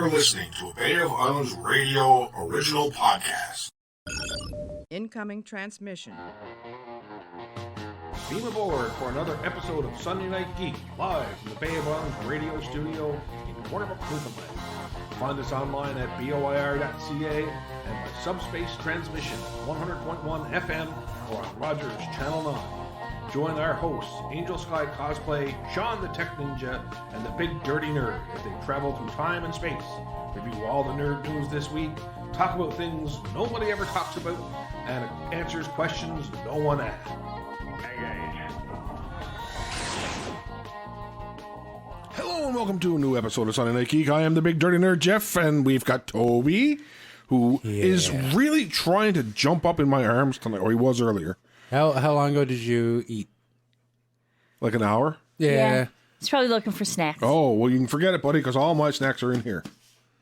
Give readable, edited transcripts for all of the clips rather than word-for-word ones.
You're listening to a Bay of Islands Radio original podcast. Incoming transmission. Beam aboard for another episode of Sunday Night Geek, live from the Bay of Islands radio studio in Warnabrook, Newfoundland. Find us online at boir.ca and by subspace transmission 100.1 FM or on Rogers Channel 9. Join our hosts, Angel Sky Cosplay, Sean the Tech Ninja, and the Big Dirty Nerd as they travel through time and space, review all the nerd news this week, talk about things nobody ever talks about, and answers questions no one asked. Hello and welcome to a new episode of Sunday Night Geek. I am the Big Dirty Nerd, Jeff, and we've got Toby, who is really trying to jump up in my arms tonight, or he was earlier. How long ago did you eat? Like an hour? Yeah. He's probably looking for snacks. Oh, well, you can forget it, buddy, because all my snacks are in here.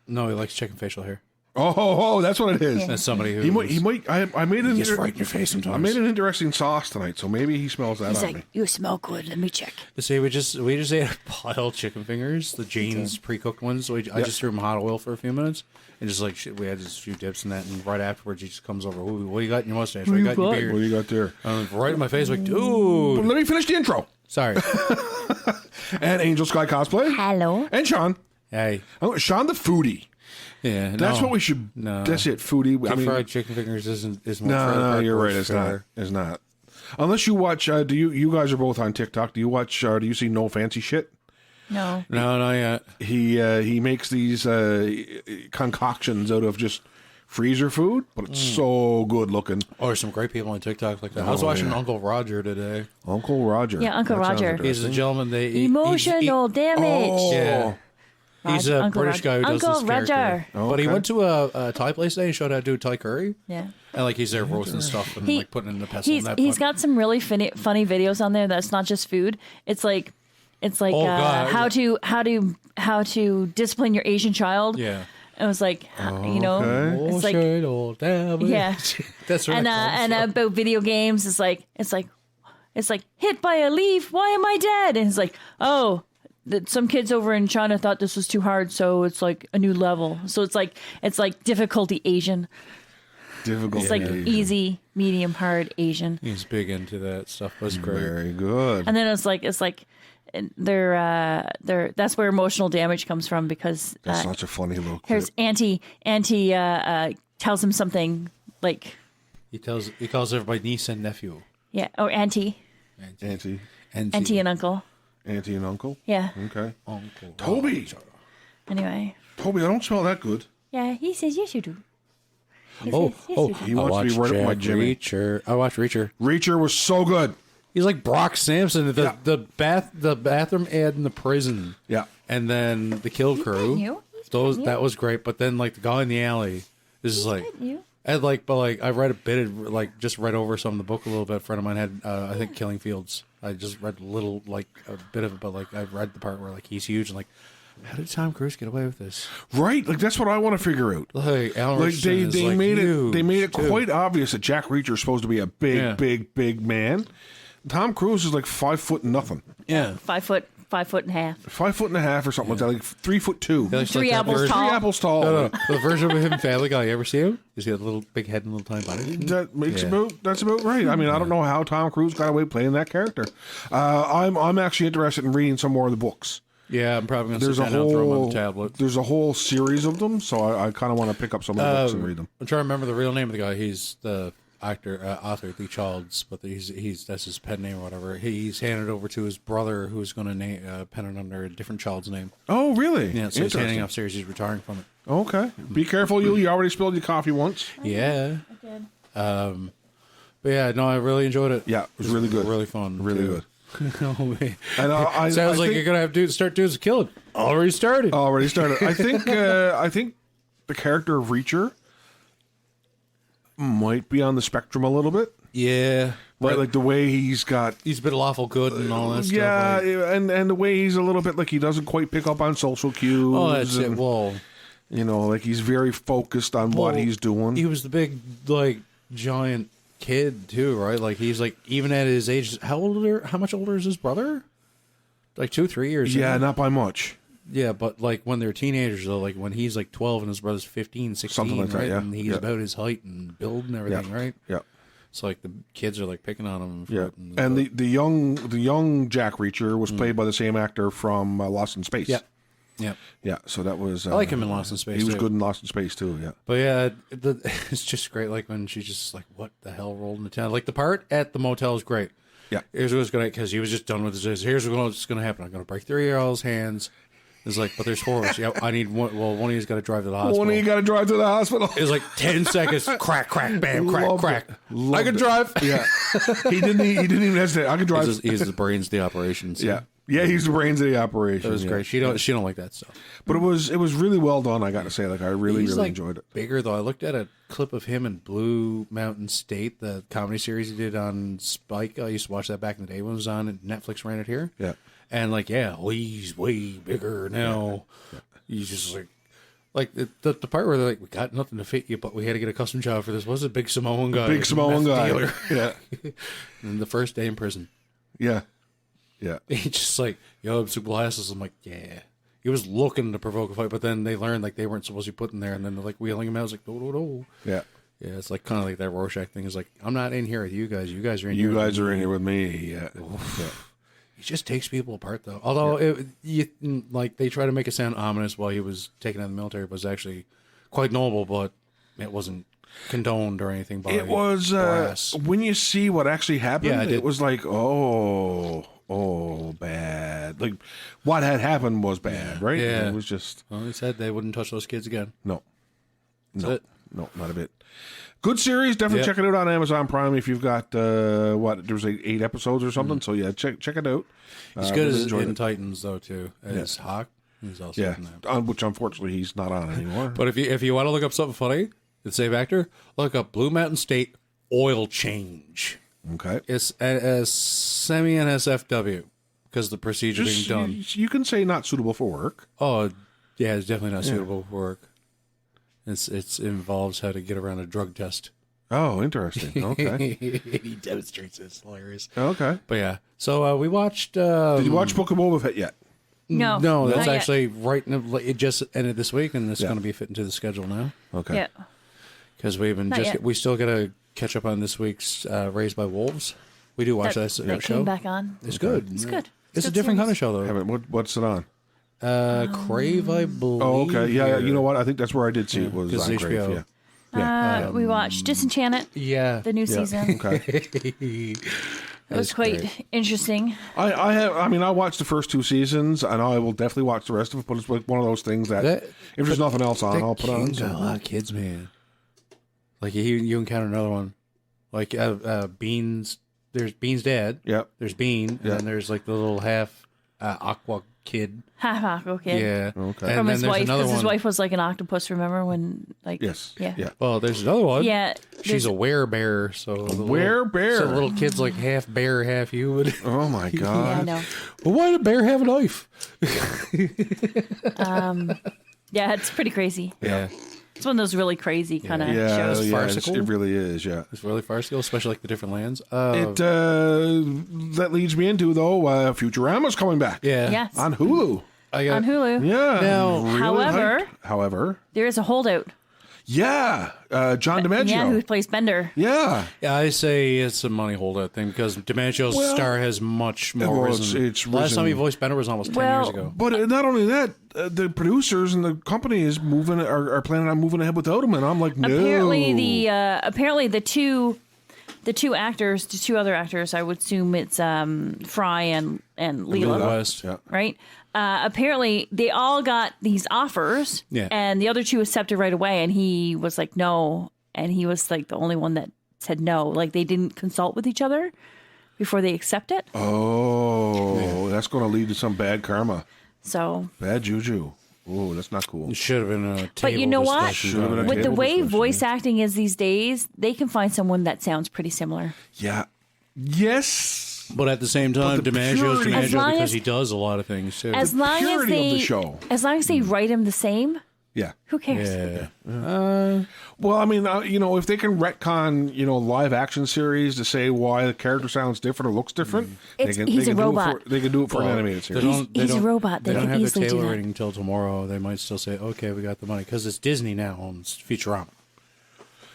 No, he likes chicken facial hair. Oh, that's what it is. That's somebody who He might. I made an. gets right in your face sometimes. I made an interesting sauce tonight, so maybe he smells that He's on like, me. you smell good. Let me check. See, we just ate a pile of chicken fingers, the Jane's pre-cooked ones. So I just threw them in hot oil for a few minutes, and just like we had just a few dips in that, and right afterwards he just comes over. What do you got in your mustache? What do you got in your beard? What do you got there? Right in my face, like, dude. But let me finish the intro. Sorry. And Angel Sky Cosplay. Hello. And Sean. Hey. Sean the foodie. Yeah. That's what we should. No. That's it, foodie. Fried chicken fingers is more. No, you're right. It's not. It's not. Unless you watch. Do you guys are both on TikTok? Do you watch? Do you see No Fancy Shit? No. No, not yet. He makes these concoctions out of just freezer food, but it's so good looking. Or some great people on TikTok like that. I was watching Uncle Roger today. Uncle Roger. Yeah, Uncle Roger. He's a gentleman. Emotional damage. Oh. Yeah. He's a Uncle British Roger. guy who does Uncle this Roger. character. Oh, But he okay. went to a Thai place today and showed how to do Thai curry. Yeah. And like he's there roasting stuff and like putting it in the pestle. He's got some really funny videos on there that's not just food. It's like God. how to discipline your Asian child. Yeah. It was like it's like yeah. That's right. And about video games, it's like hit by a leaf. Why am I dead? And it's like, oh, some kids over in China thought this was too hard, so it's like a new level. So it's like difficulty Asian. It's like easy, medium, hard Asian. He's big into that stuff. That's great. Very good. And then it's like they're that's where emotional damage comes from because That's such a funny little clip. here's Auntie tells him something like He calls everybody niece and nephew. yeah, or Auntie Auntie and Uncle. Auntie and Uncle? Yeah. Okay. Uncle Toby! Anyway. Toby, I don't smell that good. Yeah, he says yes you do. He wants to be right up my Jimmy. I watched Reacher. Reacher was so good. He's like Brock Sampson, the bathroom ad in the prison. Yeah. And then the kill crew. That was great. But then like the guy in the alley is like I read a bit of just read over some of the book a little bit. A friend of mine had I think Killing Fields. I just read a bit of it, but like I read the part where like he's huge and like how did Tom Cruise get away with this? Right, like that's what I want to figure out. Like Alan they made huge, it quite obvious that Jack Reacher is supposed to be a big man. Tom Cruise is like 5 foot nothing. Yeah, 5 foot and a half. 5 foot and a half or something like that, like 3'2". Yeah, Three apples tall. 3 apples tall. No. The version of him in Family Guy, you ever see him? He's got a little big head and a little tiny body. That's about right. I mean, I don't know how Tom Cruise got away playing that character. I'm actually interested in reading some more of the books. Yeah, I'm probably going to sit down and throw them on the tablet. There's a whole series of them, so I kind of want to pick up some of the books and read them. I'm trying to remember the real name of the guy. He's the author Lee Childs, but he's that's his pen name or whatever. He's handed over to his brother, who's going to pen it under a different child's name. Oh, really? Yeah, so he's handing off series. He's retiring from it. Okay, be careful, you already spilled your coffee once. Yeah, I did. But yeah, no, I really enjoyed it. Yeah, it was really good, really fun, really good. Oh, man. And sounds like you're gonna have to start doing some killing. Already started. I think the character of Reacher might be on the spectrum a little bit. Yeah, right. Like the way he's been lawful good and all that stuff. Yeah, and the way he's a little bit like he doesn't quite pick up on social cues. Oh, that's it. Well, like he's very focused on what he's doing. He was the big giant kid too, right? Like he's like even at his age, how much older is his brother? Like 2-3 years. Yeah, not by much. Yeah, but like when they're teenagers, though, like when he's like 12 and his brother's 15, 16, Something like that, right? yeah. And he's about his height and build and everything, right? Yeah. So like the kids are like picking on him. For Yeah, it and the young Jack Reacher was played by the same actor from Lost in Space. Yeah. Yeah. Yeah, so that was... I like him in Lost in Space, He was too. good in Lost in Space, too, yeah. But yeah, it's just great. Like when she's just like, what the hell rolled into town? Like the part at the motel is great. Yeah. Here's what's going to, because he was just done with his, here's what's going to happen. I'm going to break 3-year-old's hands. It's like, but there's 4 of us. Yeah, I need one. Well, one of you's got to drive to the hospital. One of you got to drive to the hospital. It was like 10 seconds. Crack, crack, bam, crack, Loved crack. it. Loved I can it. drive. Yeah. He didn't even hesitate. I could drive. He's the brains of the operation. So. Yeah. Yeah, he's the brains of the operation. It was yeah. great. She don't like that stuff. But it was really well done, I got to say. Like, I really He's like enjoyed it. bigger though. I looked at a clip of him in Blue Mountain State, the comedy series he did on Spike. I used to watch that back in the day when it was on, and Netflix ran it here. Yeah. And like, yeah, he's way bigger now. Yeah. He's just like the part where they're like, we got nothing to fit you, but we had to get a custom job for this. Was a big Samoan guy? Big Samoan guy. Dealer. Yeah. And the first day in prison, Yeah. Yeah. he just like, yo, super glasses. I'm like, yeah. He was looking to provoke a fight, but then they learned like they weren't supposed to be put in there, and then they're like wheeling him out. I was like, no. Yeah. Yeah, it's like kind of like that Rorschach thing. Is like, I'm not in here with you guys. You guys are in here. You with guys me. are in here with me. Yeah. Yeah. He just takes people apart, though. Although, like, they try to make it sound ominous while he was taken out of the military, but it was actually quite noble, but it wasn't condoned or anything by It was, brass. when you see what actually happened, Yeah, it was like, oh, bad. Like, what had happened was bad, right? Yeah. It was just... Well, they said they wouldn't touch those kids again. No. That's No. it. No, not a bit. Good series. Definitely check it out on Amazon Prime if you've got, there was like 8 episodes or something. So, yeah, check it out. He's good really as enjoyed in it. Titans, though, too. As Hawk, he's also Yeah, in that. which unfortunately he's not on anymore. But if you want to look up something funny, the same actor, look up Blue Mountain State oil change. Okay. It's a semi-NSFW because the procedure being done. You can say not suitable for work. Oh, yeah, it's definitely not suitable for work. It involves how to get around a drug test. Oh, interesting. Okay. He demonstrates it. It's hilarious. Okay. But yeah, so we watched. Did you watch Book of Boba Fett yet? No, No, that's not yet. actually right. It just ended this week, and it's going to be fit into the schedule now Okay. Yeah. because we've been Not yet. we still got to catch up on this week's Raised by Wolves. We do watch that that show. came back on. It's good. It's good. It's a good different kind of series. show though. What's it on? Crave, I believe. Oh, okay. Yeah, here. you know what? I think that's where I did see it was 'cause on it's Crave. HBO. Yeah. We watched Disenchanted, Yeah. the new season. Okay. It was quite interesting. I watched the first 2 seasons, and I will definitely watch the rest of it. But it's like one of those things that if there's nothing else on, I'll put on. King's got a lot of kids, man. Like you encounter another one, like Beans. There's Bean's dad. Yep. There's Bean, and then there's like the little half aqua kid. Half aqua kid. Yeah. Okay. From And his then there's wife, another because his one. wife was like an octopus. Remember when, like, Yes. yeah, Yeah. Well, there's another one. yeah. She's a there's- werebear. So a werebear? So the little kid's like half bear, half human. Oh my Yeah, I God. know. Well, why did a bear have a knife? Yeah, it's pretty crazy. Yeah. It's one of those really crazy kind of Yeah, shows. yeah, farcical. it really is. Yeah. It's really farcical, especially like the different lands. That leads me into though Futurama's coming back. Yeah. Yes, On Hulu. I got on Hulu. Yeah. Now- really However- hyped. However, There is a holdout. yeah, John DiMaggio. Yeah, who plays Bender? Yeah. Yeah, I say it's a money holdout thing because DiMaggio's Well, star has much more well, risen. it's Last time he risen. voiced Bender was almost 10 years Well, ago. But not only that, the producers and the company is are planning on moving ahead without him, and I'm like, no. Apparently the two actors, the 2 other actors, I would assume it's Fry and Leela, West. Yeah. right? Apparently they all got these offers, Yeah. and the other 2 accepted right away, and he was like no, and he was like the only one that said no. Like they didn't consult with each other before they accept it. Oh, that's going to lead to some bad karma, So, bad juju. Oh, that's not cool. It should have been a table but you know what? discussion. Should have been a With the table way discussion, voice acting is these days, they can find someone that sounds pretty similar. Yeah. Yes. But at the same time, But the DiMaggio's purity- As DiMaggio long because as- he does a lot of things too. As long as purity of they, the show. as long as they write him the same, Yeah. Who cares? Yeah. Well, I mean, if they can retcon, live action series to say why the character sounds different or looks different, He's a do robot. They can do it for an animated series. He's a robot. They don't can have easily the do that. tailoring until tomorrow. They might still say, "Okay, we got the money," because it's Disney now owns Futurama.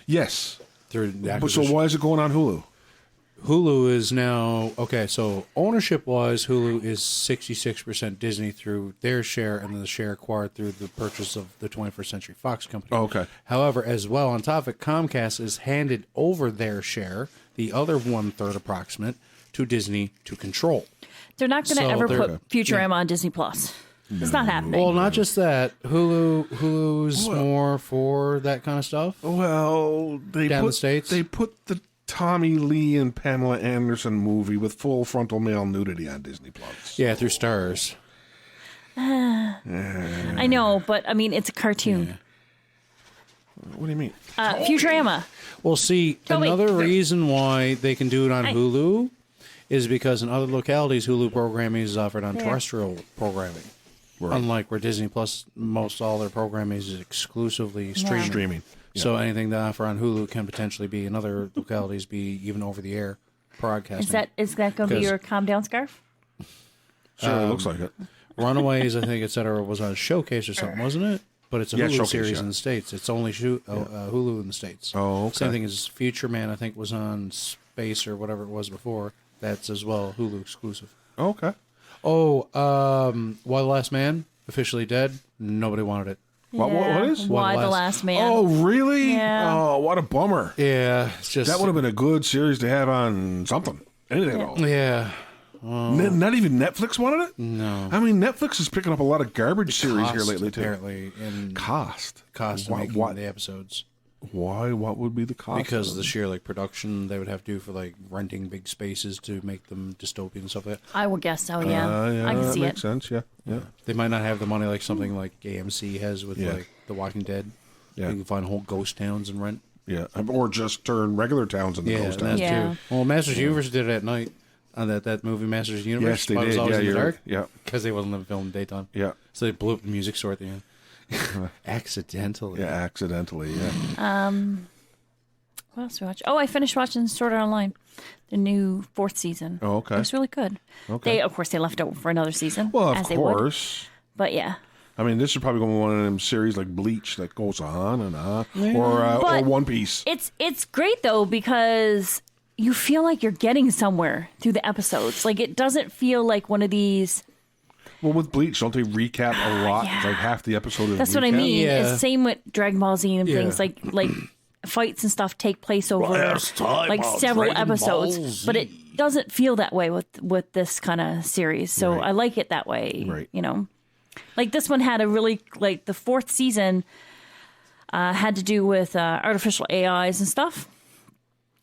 Yes. Through the So acquisition. why is it going on Hulu? Hulu is now okay. So ownership-wise, Hulu is 66% Disney through their share, and then the share acquired through the purchase of the 21st Century Fox company. Oh, okay. However, as well on top of it, Comcast has handed over their share, the other 1/3 approximate, to Disney to control. They're not going to So ever they're- put Futurama on Disney Plus. It's not happening. Well, not just that. Hulu's more for that kind of stuff. Well, they Down in the States? They put the Tommy Lee and Pamela Anderson movie with full frontal male nudity on Disney Plus. Yeah, through Stars. I know, but I mean, it's a cartoon. What do you mean? Futurama. Well, see, Toby. another reason why they can do it on Hi. Hulu is because in other localities, Hulu programming is offered on terrestrial programming. Right. Unlike where Disney Plus, most all their programming is exclusively streaming. Streaming. So anything they offer on Hulu can potentially be in other localities be even over the air broadcasting. Is that going to be 'Cause- your calm down scarf? Sure, it looks like it. Runaways, I think, etc., was on a showcase or something, wasn't it? But it's a Yeah, Hulu Showcase, series yeah. in the States. It's only Hulu in the States. Oh, okay. Same thing as Future Man, I think, was on Space or whatever it was before. That's as well Hulu exclusive. Okay. Oh, Why the Last Man, officially dead. Nobody wanted it. What is? Why the Last Man? Oh, really? Yeah. Oh, what a bummer. Yeah, it's just That would have been a good series to have on something. Anything at all. Yeah, Not even Netflix wanted it? no. I mean, Netflix is picking up a lot of garbage series here Cost, lately, too. apparently, and Cost? cost of Why, making why, the episodes why? What would be the cost? because of the sheer like production they would have to do for like renting big spaces to make them dystopian and stuff like that. I would guess so, yeah. I can that see makes it. sense, yeah. Yeah. They might not have the money like something like AMC has with Yeah. like The Walking Dead. Yeah. You can find whole ghost towns and rent. Yeah. Or just turn regular towns into ghost that towns. Yeah. too. Well, Masters Universe did it at night on that movie Masters Universe. Yes, they Why it was did. always Yeah, in the you're dark. right. Yeah. Because they wasn't filming daytime. Yeah. So they blew up the music store at the end. Accidentally. Yeah, accidentally, yeah. What else did we watch? Oh, I finished watching Sword Art Online, the new 4th season. Oh, okay. It was really good. Okay. Of course, they left it for another season. Well, as of they would. course. But yeah. I mean, this is probably going to be one of them series like Bleach that goes on and on. Or But One Piece. It's great though because you feel like you're getting somewhere through the episodes. Like it doesn't feel like one of these. Well, with Bleach, don't they recap a lot? Yeah. Like half the episode is That's what I recap? mean. Yeah. It's same with Dragon Ball Z and Yeah. things like fights and stuff take place over Last time like on several Dragon episodes, Ball Z. but it doesn't feel that way with this kind of series. So Right. I like it that way. Right. You know, like this one had a really like the 4th season had to do with artificial AIs and stuff,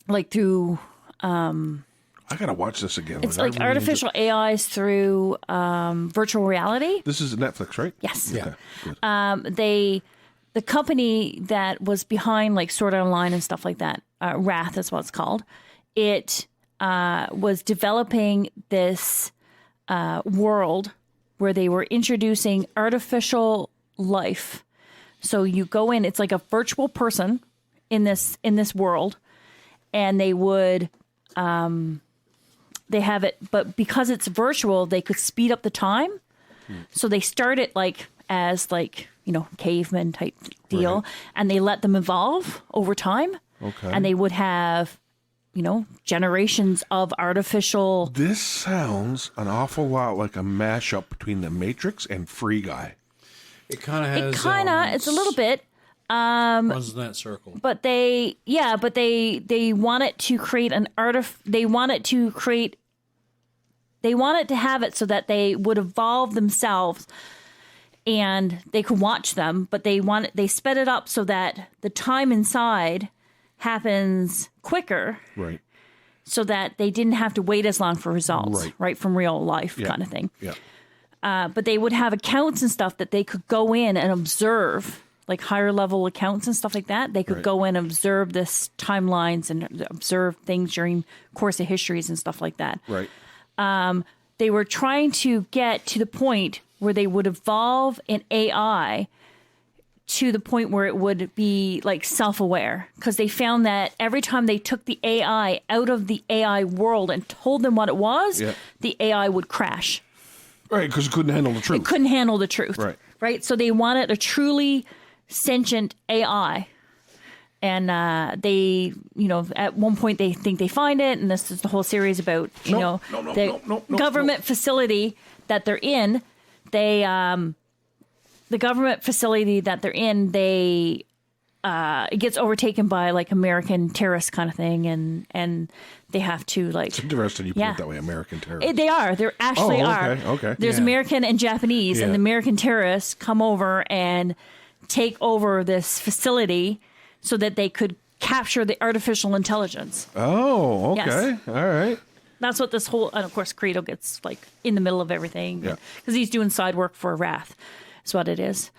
like through. I got to watch this again. It's I like really artificial AIs through virtual reality. This is Netflix, right? Yes. Yeah. Good. The company that was behind like Sword Art Online and stuff like that, Wrath is what it's called. It was developing this world where they were introducing artificial life. So you go in, it's like a virtual person in this world, and they would they have it, but because it's virtual, they could speed up the time. So they start it like as like, you know, caveman type deal, Right. and they let them evolve over time. Okay. And they would have, you know, generations of artificial. This sounds an awful lot like a mashup between The Matrix and Free Guy. It kind of has. It's a little bit, Runs in that circle. but they want it to create they want it to have it so that they would evolve themselves and they could watch them, but they sped it up so that the time inside happens quicker Right. so that they didn't have to wait as long for results, Right. right from real life Yeah. kind of thing. Yeah. But they would have accounts and stuff that they could go in and observe, like higher level accounts and stuff like that. They could Right. go in and observe this timelines and observe things during course of histories and stuff like that. Right. They were trying to get to the point where they would evolve an AI to the point where it would be like self-aware, because they found that every time they took the AI out of the AI world and told them what it was, the AI would crash. Right, because it couldn't handle the truth. It couldn't handle the truth. Right. So they wanted a truly sentient AI. And they, at one point they think they find it, and this is the whole series about, the government facility that they're in. The government facility that they're in, it gets overtaken by like American terrorist kind of thing, and they have to like. It's interesting you put it that way, American terrorists. They are. They actually are. Okay. There's American and Japanese, and the American terrorists come over and take over this facility so that they could capture the artificial intelligence. Oh, okay. Yes. All right. That's what this whole, and of course, Credo gets like in the middle of everything. Yeah. Because he's doing side work for Wrath. That's what it is.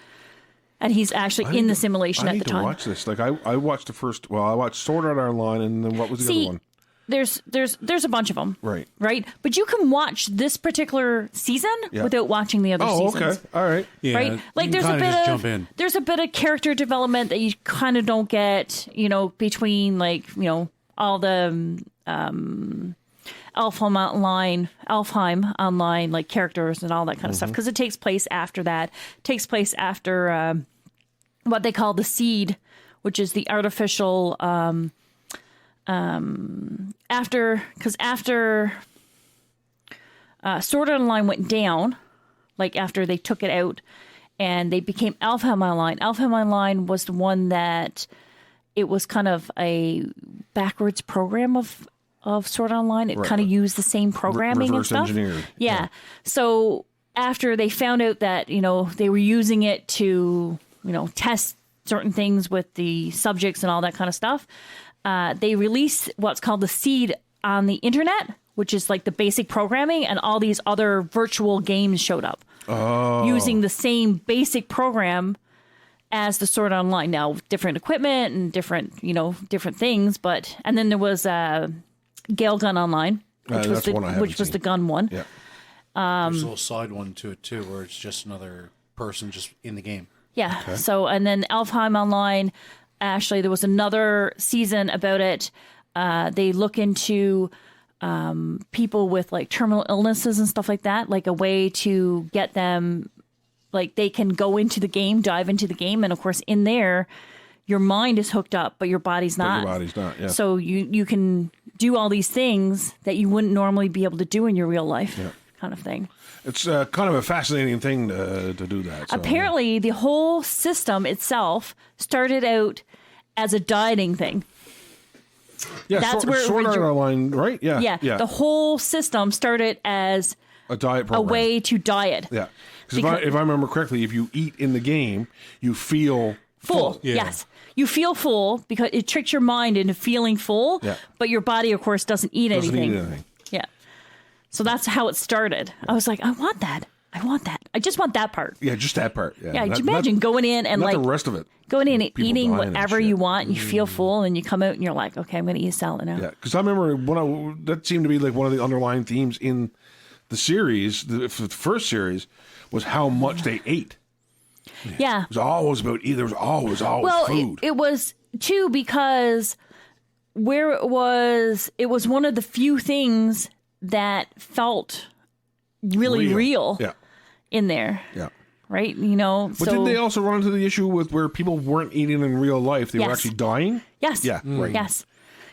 And he's actually in the simulation at the time. I need to watch this. Like I watched the first. Well, I watched Sword Art Online, and then what was the other one? There's a bunch of them. Right. But you can watch this particular season without watching the other seasons. Oh, okay. All right. Yeah, right. Like you can kinda just jump in. There's a bit of character development that you kind of don't get, between like, all the Alfheim online like characters and all that kind of stuff, because it takes place after that. It takes place after what they call the seed, which is the artificial after Sword Art Online went down, like after they took it out and they became Alfheim Online. Alfheim Online was the one that it was kind of a backwards program of Sword Art Online. It kind of used the same programming and stuff. Engineered. Yeah. So after they found out that, they were using it to, test certain things with the subjects and all that kind of stuff, they released what's called the seed on the internet, which is like the basic programming, and all these other virtual games showed up using the same basic program as the Sword Art Online. Now, different equipment and different things, and then there was Gale Gun Online, which was the gun one. Yeah. There's a little side one to it too, where it's just another person just in the game. Yeah. Okay. So, and then Alfheim Online, actually, there was another season about it. They look into people with like terminal illnesses and stuff like that, like a way to get them, like they can go into the game, dive into the game. And of course, in there, your mind is hooked up, but your body's not. Yeah. So you can do all these things that you wouldn't normally be able to do in your real life, kind of thing. It's kind of a fascinating thing to do that. So. Apparently, the whole system itself started out as a dieting thing. Yeah, that's where Sword Art Online, right? Yeah, yeah. The whole system started as a diet program, a way to diet. Yeah, because if I remember correctly, if you eat in the game, you feel full. Yeah. Yes, you feel full because it tricks your mind into feeling full. Yeah. But your body, of course, doesn't eat anything. Yeah. So that's how it started. I was like, I want that. I just want that part. Yeah, just that part. Yeah. Could you imagine going in and not like the rest of it. Going in and eating whatever you want, and you feel full, and you come out and you're like, okay, I'm going to eat a salad now. Yeah, because I remember that seemed to be like one of the underlying themes in the series, the first series, was how much they ate. Yeah. It was always about eating. There was always food. It was too, because where it was one of the few things that felt really real in there. Yeah. Right? But didn't they also run into the issue with where people weren't eating in real life? They were actually dying? Yes. Yeah, right. Yes.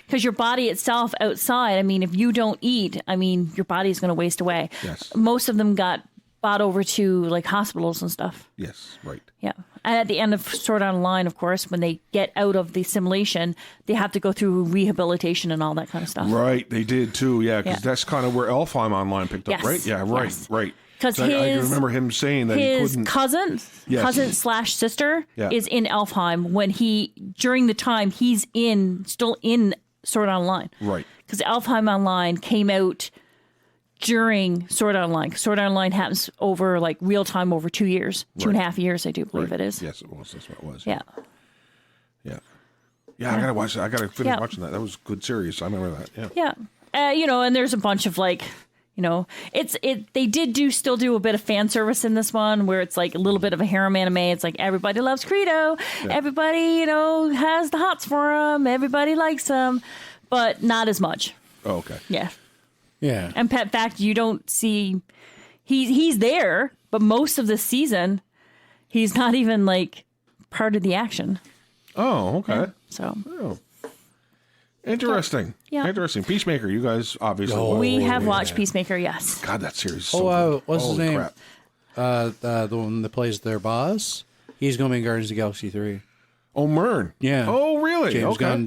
Because your body itself outside, I mean, if you don't eat, I mean, your body's going to waste away. Yes. Most of them got bought over to like hospitals and stuff. Yes, right. Yeah. And at the end of Sword Art Online, of course, when they get out of the simulation, they have to go through rehabilitation and all that kind of stuff. Right. They did too. Yeah. Because that's kind of where Alfheim Online picked up, right? Yeah. Right. Yes. Right. Because I remember him saying that his he couldn't. cousin/sister is in Alfheim when during the time he's still in Sword Art Online. Right. Because Alfheim Online came out during Sword Art Online. Sword Art Online happens over like real time over 2 years, 2.5 years, I do believe it is. Yes, it was. That's what it was. Yeah. Yeah. Yeah, I gotta watch that. I gotta finish watching that. That was a good series. I remember that. Yeah. Yeah. And there's a bunch of like, You know, they still do a bit of fan service in this one where it's like a little bit of a harem anime. It's like everybody loves Credo. Yeah. Everybody, you know, has the hots for him. Everybody likes him, but not as much. Oh, okay. Yeah. Yeah. And in fact, you don't see he's there, but most of the season he's not even like part of the action. Oh, okay. Yeah, so. Oh. Interesting. Yeah. Interesting. Peacemaker, you guys obviously we have watched Peacemaker, yes. God, that series is so good. What's his Holy name? crap. The one that plays their boss. He's going to be in Guardians of the Galaxy 3. Oh, Myrn. Yeah. Oh, really?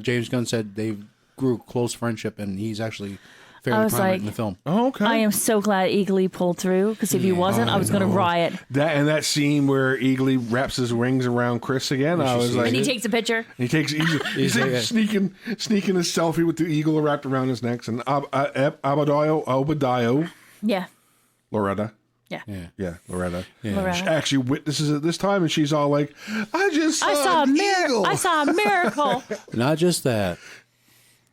James Gunn said they grew close friendship, and he's actually fairly was prominent like, in the film. Oh, okay. I am so glad Eagly pulled through because if he wasn't, I was going to riot. That scene where Eagly wraps his rings around Chris again, I was like, And he takes a picture. he's like sneaking a selfie with the eagle wrapped around his neck, and Obadiah, Yeah. Loretta. Yeah. Loretta. Yeah. Loretta. She actually witnesses it this time, and she's all like, I saw an eagle. I saw a miracle. Not just that.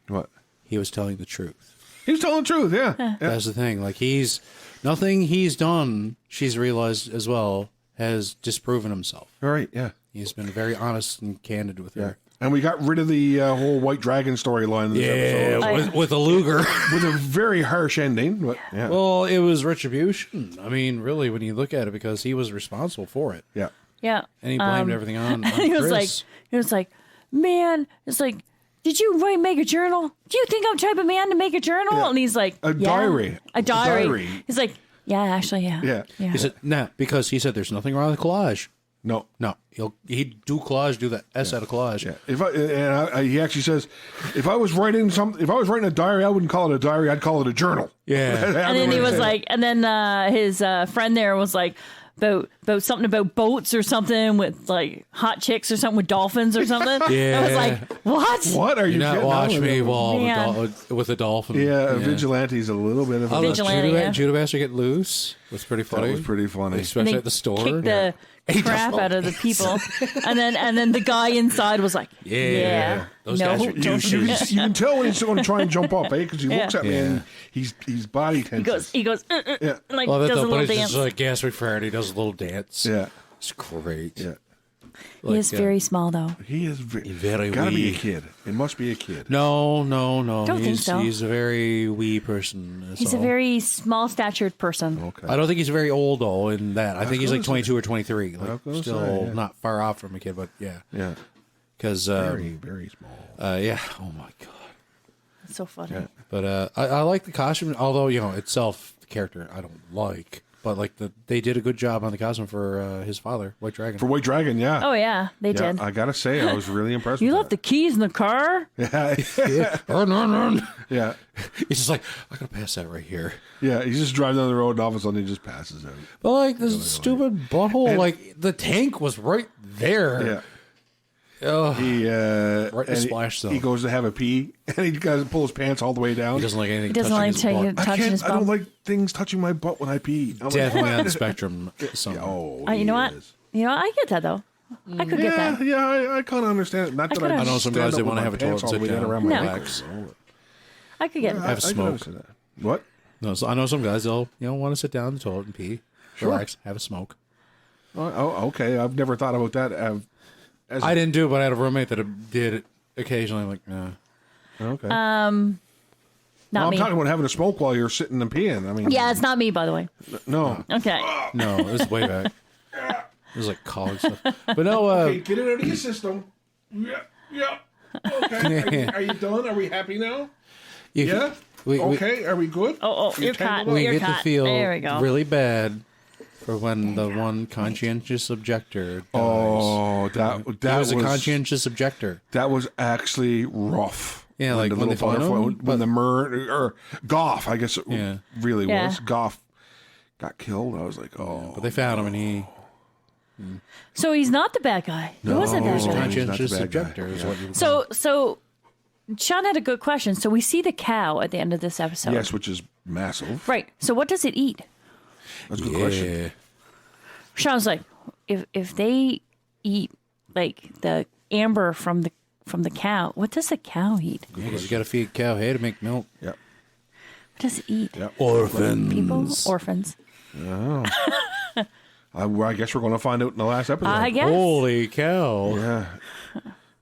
What? He was telling the truth. He was telling the truth, yeah. That's the thing. Like, nothing he's done, she's realized as well, has disproven himself. All right, yeah. He's been very honest and candid with her. And we got rid of the whole White Dragon storyline in this episode. With a Luger. With a very harsh ending. But, yeah. Well, it was retribution. I mean, really, when you look at it, because he was responsible for it. Yeah. Yeah. And he blamed everything on he was Chris. like, man, it's like, did you make a journal? Do you think I'm the type of man to make a journal? Yeah. And he's like, A diary. A diary. He's like, yeah, actually, yeah. Yeah. He said, because he said there's nothing wrong with collage. No. He'd do collage, do the S out of collage. Yeah. He actually says, if I was writing a diary, I wouldn't call it a diary. I'd call it a journal. Yeah. And then he was like, and then his friend there was like, about something about boats or something with like hot chicks or something with dolphins or something. Yeah. I was like, what? What are you not watch me involved Man. with a dolphin? Yeah, Vigilante's a little bit of a... Vigilante, yeah. Judo Master get loose. Was pretty funny. That was pretty funny. Especially at the store. Kick the crap out of the people. and then the guy inside was like, yeah. Those no, guys are don't You do that. can tell when he's going to try and jump up, because he looks at me and he's body tenses. He goes, Yeah. and like Love it does though, a but little it's dance. just like gasping for air. He does a little dance. Yeah. It's great. Yeah. He is very small though. He is very gotta be a wee. kid. It must be a kid. No. Don't think so. He's a very wee person. that's He's a all. very small statured person. Okay. I don't think he's very old though. In that, I think he's like gonna 22 or 23. I was Like gonna still say, yeah. not far off from a kid, but yeah. Yeah. Because Very, very small. yeah. Oh my god. It's so funny. Yeah. But I like the costume, although itself the character I don't like. But like they did a good job on the costume for his father, White Dragon. For White Dragon, yeah. Oh yeah, they Yeah, did. I gotta say, I was really impressed. You with left the keys in the car? that. Run. Yeah. He's just like, I gotta pass that right here. Yeah. He's just driving down the road, and all of a sudden he just passes out. But like this stupid butthole, like the tank was right there. Yeah. Oh, He right in the and splash zone. He goes to have a pee, and he got to pull his pants all the way down. He doesn't like anything. He doesn't touching like his taking butt. touching his I don't bum. like things touching my butt when I pee. I'm like, Definitely what? on the spectrum. Somewhere. Oh, You know what? is. You know, I get that though. I could get Yeah, that. yeah, I kind of understand it. Not that could I I know some guys they want to have a toilet all the sit way down, around my No. legs. I could get have I a can smoke. understand that. What? No, so I know some guys they'll want to sit down in the toilet and pee, relax, have a smoke. Oh, okay. I've never thought about that. As I didn't do it, but I had a roommate that did it occasionally. I'm like, nah. Okay. Not I'm me. talking about having a smoke while you're sitting and peeing. I mean, Yeah, it's not me, by the way. no. Okay. No, it was way back. It was like college stuff. But no, Okay, get it out of your system. Yeah. Okay. Are you done? Are we happy now? you- Yeah. we- Okay. Are we good? Oh, You you're tangled caught. up? we You're get to caught. feel There we go. really bad for when the one conscientious objector dies. Oh, that He was was a conscientious objector. That was actually rough. Yeah, like the when they little found butterfly, him, when the or Goff, I guess it Yeah. really Yeah. was. Goff got killed. I was like, oh. But they found him, and he So he's not the bad guy. He wasn't No, bad he's guy. not. conscientious the bad guy. objector is Yeah. what you. So Sean had a good question. So we see the cow at the end of this episode. Yes, which is massive. Right. So what does it eat? That's a good question. yeah. Sean's like, if they eat like the amber from the cow, what does the cow eat? Yeah, 'cause you got to feed cow hay to make milk. Yeah. does it eat? Yep. Orphans. People? Orphans. I guess we're going to find out in the last episode. I guess. Holy cow. Yeah.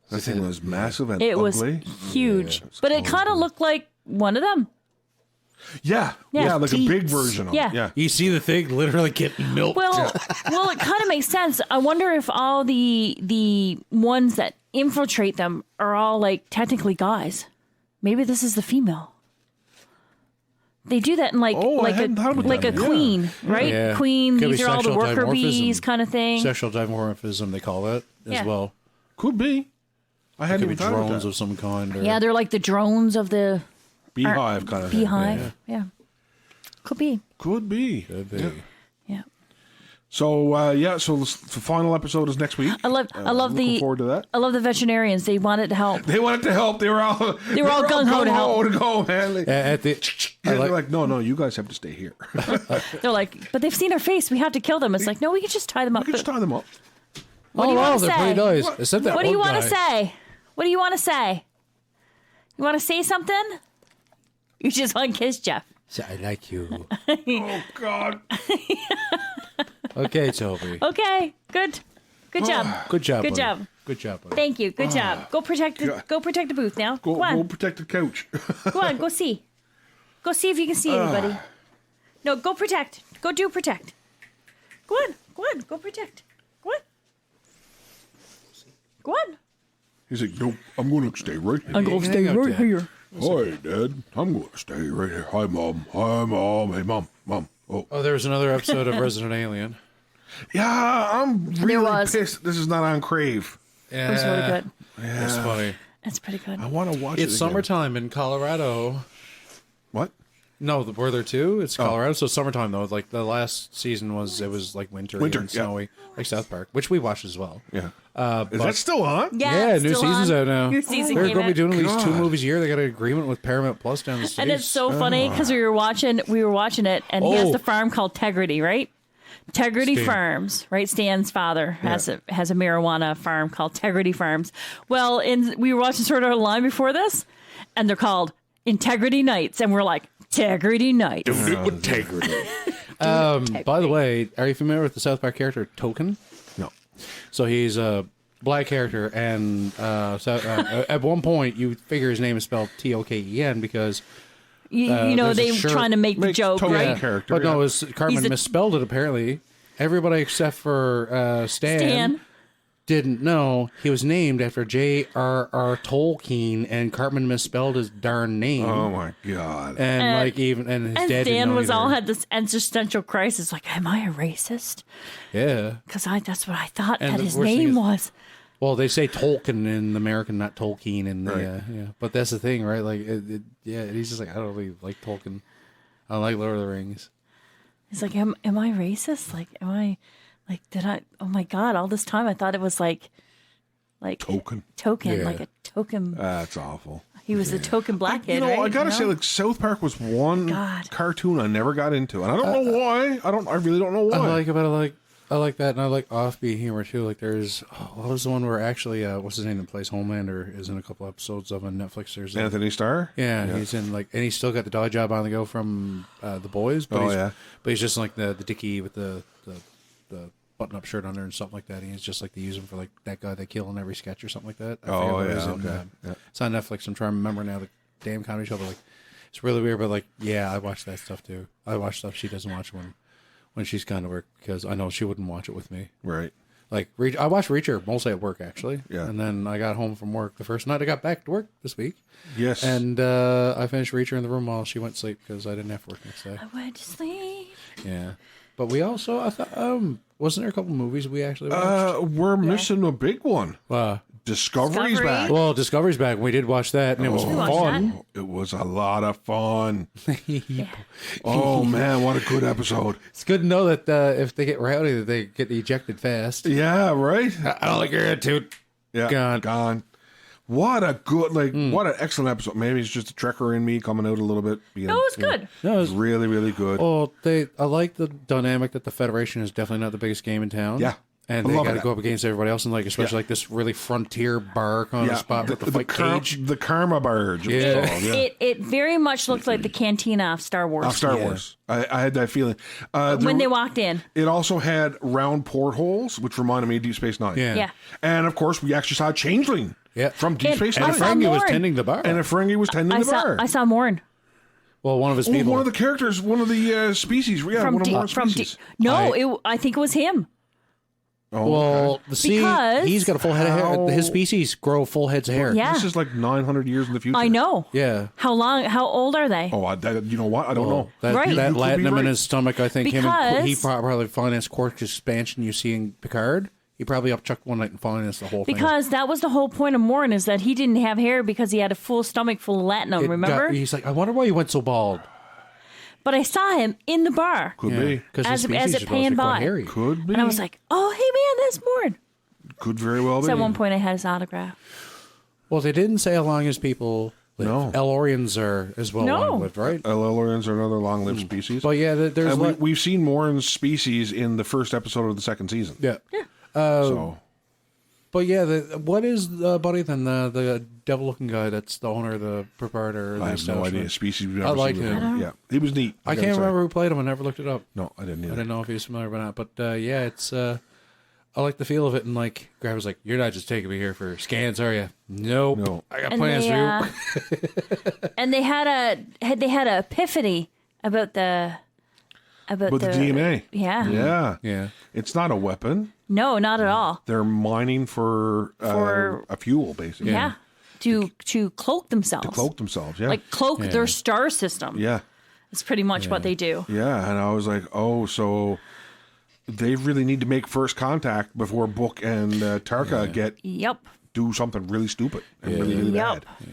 That thing was massive and It was ugly. huge. But it kind of looked like one of them. Yeah. Yeah. Yeah, like a big Teats. version of Yeah. it. Yeah. You see the thing literally getting milked. Well, it kind of makes sense. I wonder if all the ones that infiltrate them are all like technically guys. Maybe this is the female. They do that in like Oh, I like hadn't thought about like that. a Yeah. queen, right? Yeah. Queen. Could be These are all the sexual worker bees dimorphism. kind of thing. Sexual dimorphism, they call that as Yeah. well. Could be. I hadn't Could be even thought about drones that. of some kind. Or, Yeah, they're like the drones of the Beehive kind of thing. beehive. Yeah. Could be. Could be. Could be. Yeah. Yeah. So so the final episode is next week. I love Looking forward to that. I love the veterinarians. They wanted to help. They wanted to help. They were all gung-ho to help. to go, man. At the, They're like, no, you guys have to stay here. They're like, but they've seen our face. We have to kill them. It's like, no, we can just tie them up. We can just tie them up. What do you wow, want to they're say? pretty nice. Except that What do you one want to guy. say? What do you want to say? You want to say something? You just want to kiss Jeff. Say, I like you. Oh, God. Okay, Toby. Okay, good job. Good job. Good buddy. job. Good job, buddy. Thank you. Good job. Go protect the booth now. Go Go on. protect the couch. Go on. Go see. Go see if you can see anybody. No, go protect. Go do protect. Go on. Go on. Go protect. Go on. Go on. He's like, nope, I'm going to stay right here. I'm going to stay Hang out, right Dad. here. Hi, Dad. I'm going to stay right here. Hi, Mom. Hi, Mom. Hey, Mom. Mom. Oh, there was another episode of Resident Alien. Yeah, I'm really was. pissed this is not on Crave. Yeah, It was really good. It's funny. That's pretty good. I want to watch it It's again. summertime in Colorado. What? No, were there two? It's Colorado, so it's summertime though. Like the last season was like winter Winter, and yeah. snowy, like South Park, which we watched as well. Yeah. But- Is that still on? Yeah, it's new still season's on. out now. New season They're came going to be out. doing at least 2 God. movies a year. They got an agreement with Paramount Plus down the States. And it's so funny because we were watching it, and he has Oh. the farm called Tegrity, right? Tegrity Stan. Farms, right? Stan's father has a marijuana farm called Tegrity Farms. Well, we were watching Sword Art Online before this, and they're called Integrity Nights, and we're like, Tegrity Nights. By the way, are you familiar with the South Park character Token? No. So he's a black character, and at one point you figure his name is spelled Token because You know, there's a they shirt- trying to make the Makes joke, total right? character. But no, yeah. it was, Cartman He's a- misspelled it apparently. Everybody except for Stan. didn't know he was named after J.R.R. Tolkien, and Cartman misspelled his darn name. Oh, my God. And like even his And dad didn't Stan know was either. all had this existential crisis, like, am I a racist? Yeah. Because that's what I thought And that the his worst thing name is- was. Well, they say Tolkien in American, not Tolkien in the Right. yeah. But that's the thing, right? Like, he's just like, I don't really like Tolkien. I don't like Lord of the Rings. He's like, am I racist? Like, am I, like, did I, oh my God, all this time I thought it was like Token. token, Yeah. like a token. That's awful. He was a token black kid, You know, right? I gotta You say, know? like South Park was one God. cartoon I never got into, and I don't know why. I really don't know why. I like it, but I like that, and I like offbeat humor too. Like there's what was the one where actually what's his name that plays Homelander is in a couple episodes of on Netflix. There's Anthony Starr. yeah, and he's in like, and he's still got the dog job on the go from The Boys. But Oh, he's, yeah. but he's just like the dickie with the button up shirt under and something like that. And he's just like they use him for like that guy they kill in every sketch or something like that. I forget Oh, what it yeah, is in, okay. Yeah. It's on Netflix. I'm trying to remember now the damn comedy show, but like it's really weird. But like, yeah, I watch that stuff too. I watch stuff she doesn't watch when she's gone to work because I know she wouldn't watch it with me. Right. Like I watched Reacher mostly at work actually. Yeah. And then I got home from work the first night I got back to work this week. Yes. And I finished Reacher in the room while she went to sleep because I didn't have to work next day. I went to sleep. Yeah. But we also, I thought, wasn't there a couple movies we actually watched? We're missing a big one. Discovery's Discovery? back. Well, Discovery's back. We did watch that, and it was watched fun. It was a lot of fun. Oh man, what a good episode! It's good to know that if they get rowdy, that they get ejected fast. Yeah, right. I don't like your attitude. Yeah, Gone. What a good, what an excellent episode. Maybe it's just a trekker in me coming out a little bit. No, it was good. No, it was, Really, really good. well, I like the dynamic that the Federation is definitely not the biggest game in town. Yeah. And they got to go up against everybody else, and like especially like this really frontier bar kind of spot with the fight cage. The Karma Barge. It very much looked like the cantina of Star Wars. Star Wars. I had that feeling. When they walked in. It also had round portholes, which reminded me of Deep Space Nine. Yeah. And of course, we actually saw Changeling from Deep Space Nine. And a Ferengi was tending the bar. I saw Morn. Well, one of his people. One of the characters, one of the species. Yeah, one of Morn's species. I think it was him. Oh, well, because he's got a full head of hair. His species grow full heads of hair. Yeah. This is like 900 years in the future. I know. Yeah. How old are they? Oh, you know what? I don't know. Right. That You latinum right. in his stomach, I think Because- he probably financed Quark's expansion you see in Picard. He probably upchucked one night and financed the whole thing. Because that was the whole point of Morn, is that he didn't have hair because he had a full stomach full of latinum, remember? He's like, I wonder why you went so bald. But I saw him in the bar. Could be. As it panned by. Could be. And I was like, oh, hey, man, that's Morn. Could very well be. So at one point I had his autograph. Well, they didn't say how long as people live. No. Elorians are as well long-lived, right? Elorians are another long-lived species. But yeah, there's... we've seen Morn's species in the first episode of the second season. Yeah. But yeah, what is Buddy then? The devil-looking guy that's the owner of the proprietor? I have no idea. Species we've never I like seen. him. Yeah, he was neat. I can't remember who played him. I never looked it up. No, I didn't either. I didn't know if he was familiar or not. But yeah, it's... I like the feel of it. And like, Grab was like, "You're not just taking me here for scans, are you?" Nope. No. I got plans for you. And they had a epiphany about the DNA. Yeah. Yeah. It's not a weapon. No, not at all. They're mining for a fuel, basically. Yeah. To cloak themselves. To cloak themselves, yeah. Like cloak their star system. Yeah. That's pretty much what they do. Yeah, and I was like, oh, so they really need to make first contact before Book and Tarka do something really stupid and really bad. Yeah.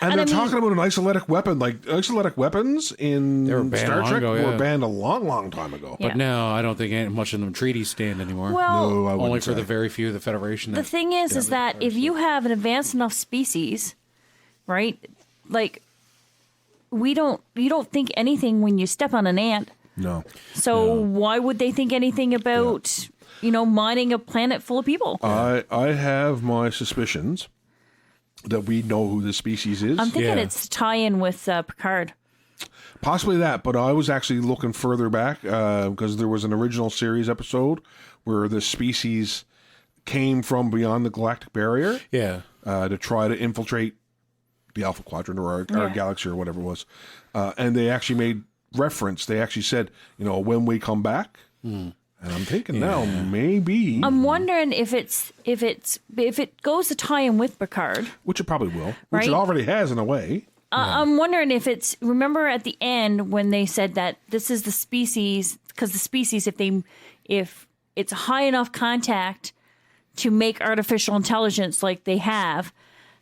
And they're talking about an isoletic weapon. Like, isoletic weapons in Star Trek were banned a long, long time ago. But now I don't think much of them treaties stand anymore. Well, no, I wouldn't only for say. the very few of the Federation. The thing is that if you have an advanced enough species, right? Like, you don't think anything when you step on an ant. No. So why would they think anything about, mining a planet full of people? I have my suspicions that we know who the species is. I'm thinking it's tie-in with Picard. Possibly that, but I was actually looking further back because there was an original series episode where the species came from beyond the galactic barrier to try to infiltrate the Alpha Quadrant or our galaxy or whatever it was. And they actually made reference. They actually said, when we come back. And I'm thinking now, maybe. I'm wondering if it goes to tie in with Picard, which it probably will, right? Which it already has in a way. I'm wondering if it's. Remember at the end when they said that this is the species, because the species, if it's high enough contact to make artificial intelligence like they have,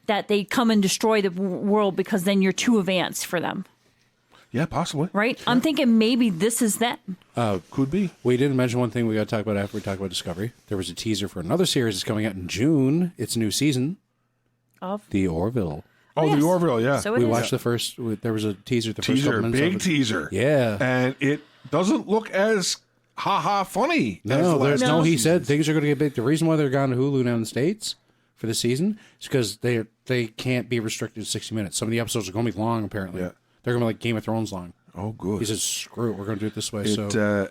that they come and destroy the world because then you're too advanced for them. Yeah, possibly. Right? Sure. I'm thinking maybe this is that. Could be. We didn't mention one thing we got to talk about after we talk about Discovery. There was a teaser for another series that's coming out in June. It's a new season. Of? The Orville. Oh, yes. The Orville, yeah. So we watched the first, there was a teaser. First couple minutes big teaser. Yeah. And it doesn't look as funny. No, he said things are going to get big. The reason why they're gone to Hulu now in the States for the season is because they can't be restricted to 60 minutes. Some of the episodes are going to be long, apparently. Yeah. They're going to be like Game of Thrones long. Oh, good. He says, "Screw it, we're going to do it this way."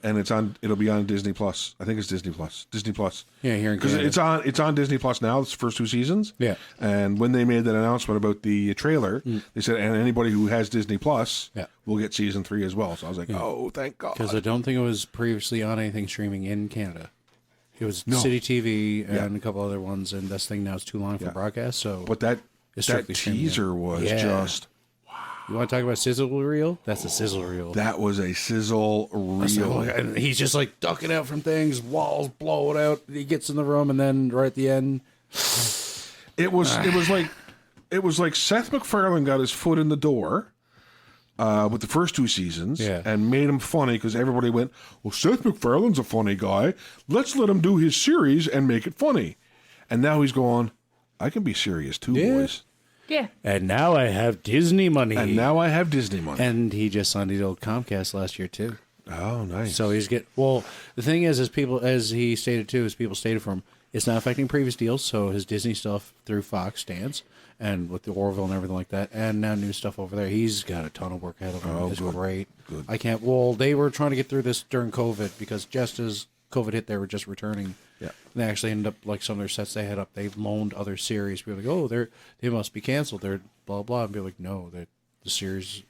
And it'll be on Disney Plus. I think it's Disney Plus. Disney Plus. Yeah, here in Canada. Because it's on Disney Plus now. It's the first two seasons. Yeah. And when they made that announcement about the trailer, they said, and anybody who has Disney Plus will get season 3 as well. So I was like, oh, thank God. Because I don't think it was previously on anything streaming in Canada. It was City TV and a couple other ones, and this thing now is too long for broadcast. So, but that teaser was just. You want to talk about sizzle reel? That's a sizzle reel. That was a sizzle reel. And he's just like ducking out from things, walls blowing out. He gets in the room, and then right at the end, it was like Seth MacFarlane got his foot in the door with the first two seasons and made him funny because everybody went, "Well, Seth MacFarlane's a funny guy. Let's let him do his series and make it funny." And now he's going, "I can be serious too, boys." Yeah. And now I have Disney money. And he just signed the old Comcast last year, too. Oh, nice. So he's the thing is people, as he stated too, as people stated from him, it's not affecting previous deals. So his Disney stuff through Fox stands, and with the Orville and everything like that, and now new stuff over there. He's got a ton of work ahead of him. It's great. Good. I can't. Well, they were trying to get through this during COVID because just as COVID hit, they were just returning. Yeah. And they actually ended up, like some of their sets they had up, they loaned other series. People were like, oh, they must be canceled. They're blah blah. And be like, no, the series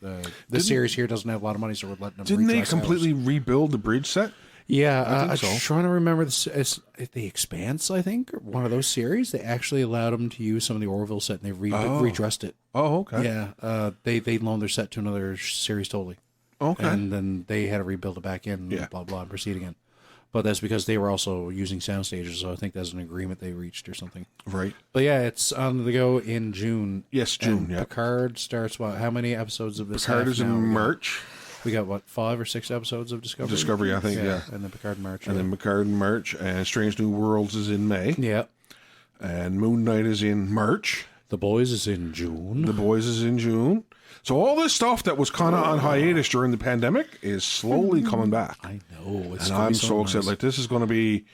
series here doesn't have a lot of money, so we're letting them. Didn't they completely rebuild the bridge set? Yeah, I think I'm trying to remember the Expanse. I think, or one of those series. They actually allowed them to use some of the Orville set, and they redressed it. Oh, okay. Yeah, they loaned their set to another series totally. Okay. And then they had to rebuild it back in. Yeah. Blah blah, and proceed again. But that's because they were also using sound stages, so I think that's an agreement they reached or something. Right. But yeah, it's on the go in June. Yes, June. And Picard starts. How many episodes of this? Picard is in March. We got 5 or 6 episodes of Discovery. Discovery, I think. Yeah. And then Picard in March. And then Picard in March, and Strange New Worlds is in May. Yeah. And Moon Knight is in March. The Boys is in June. The Boys is in June. So all this stuff that was kind of on hiatus during the pandemic is slowly coming back. I know. And I'm so excited. Like this is going to be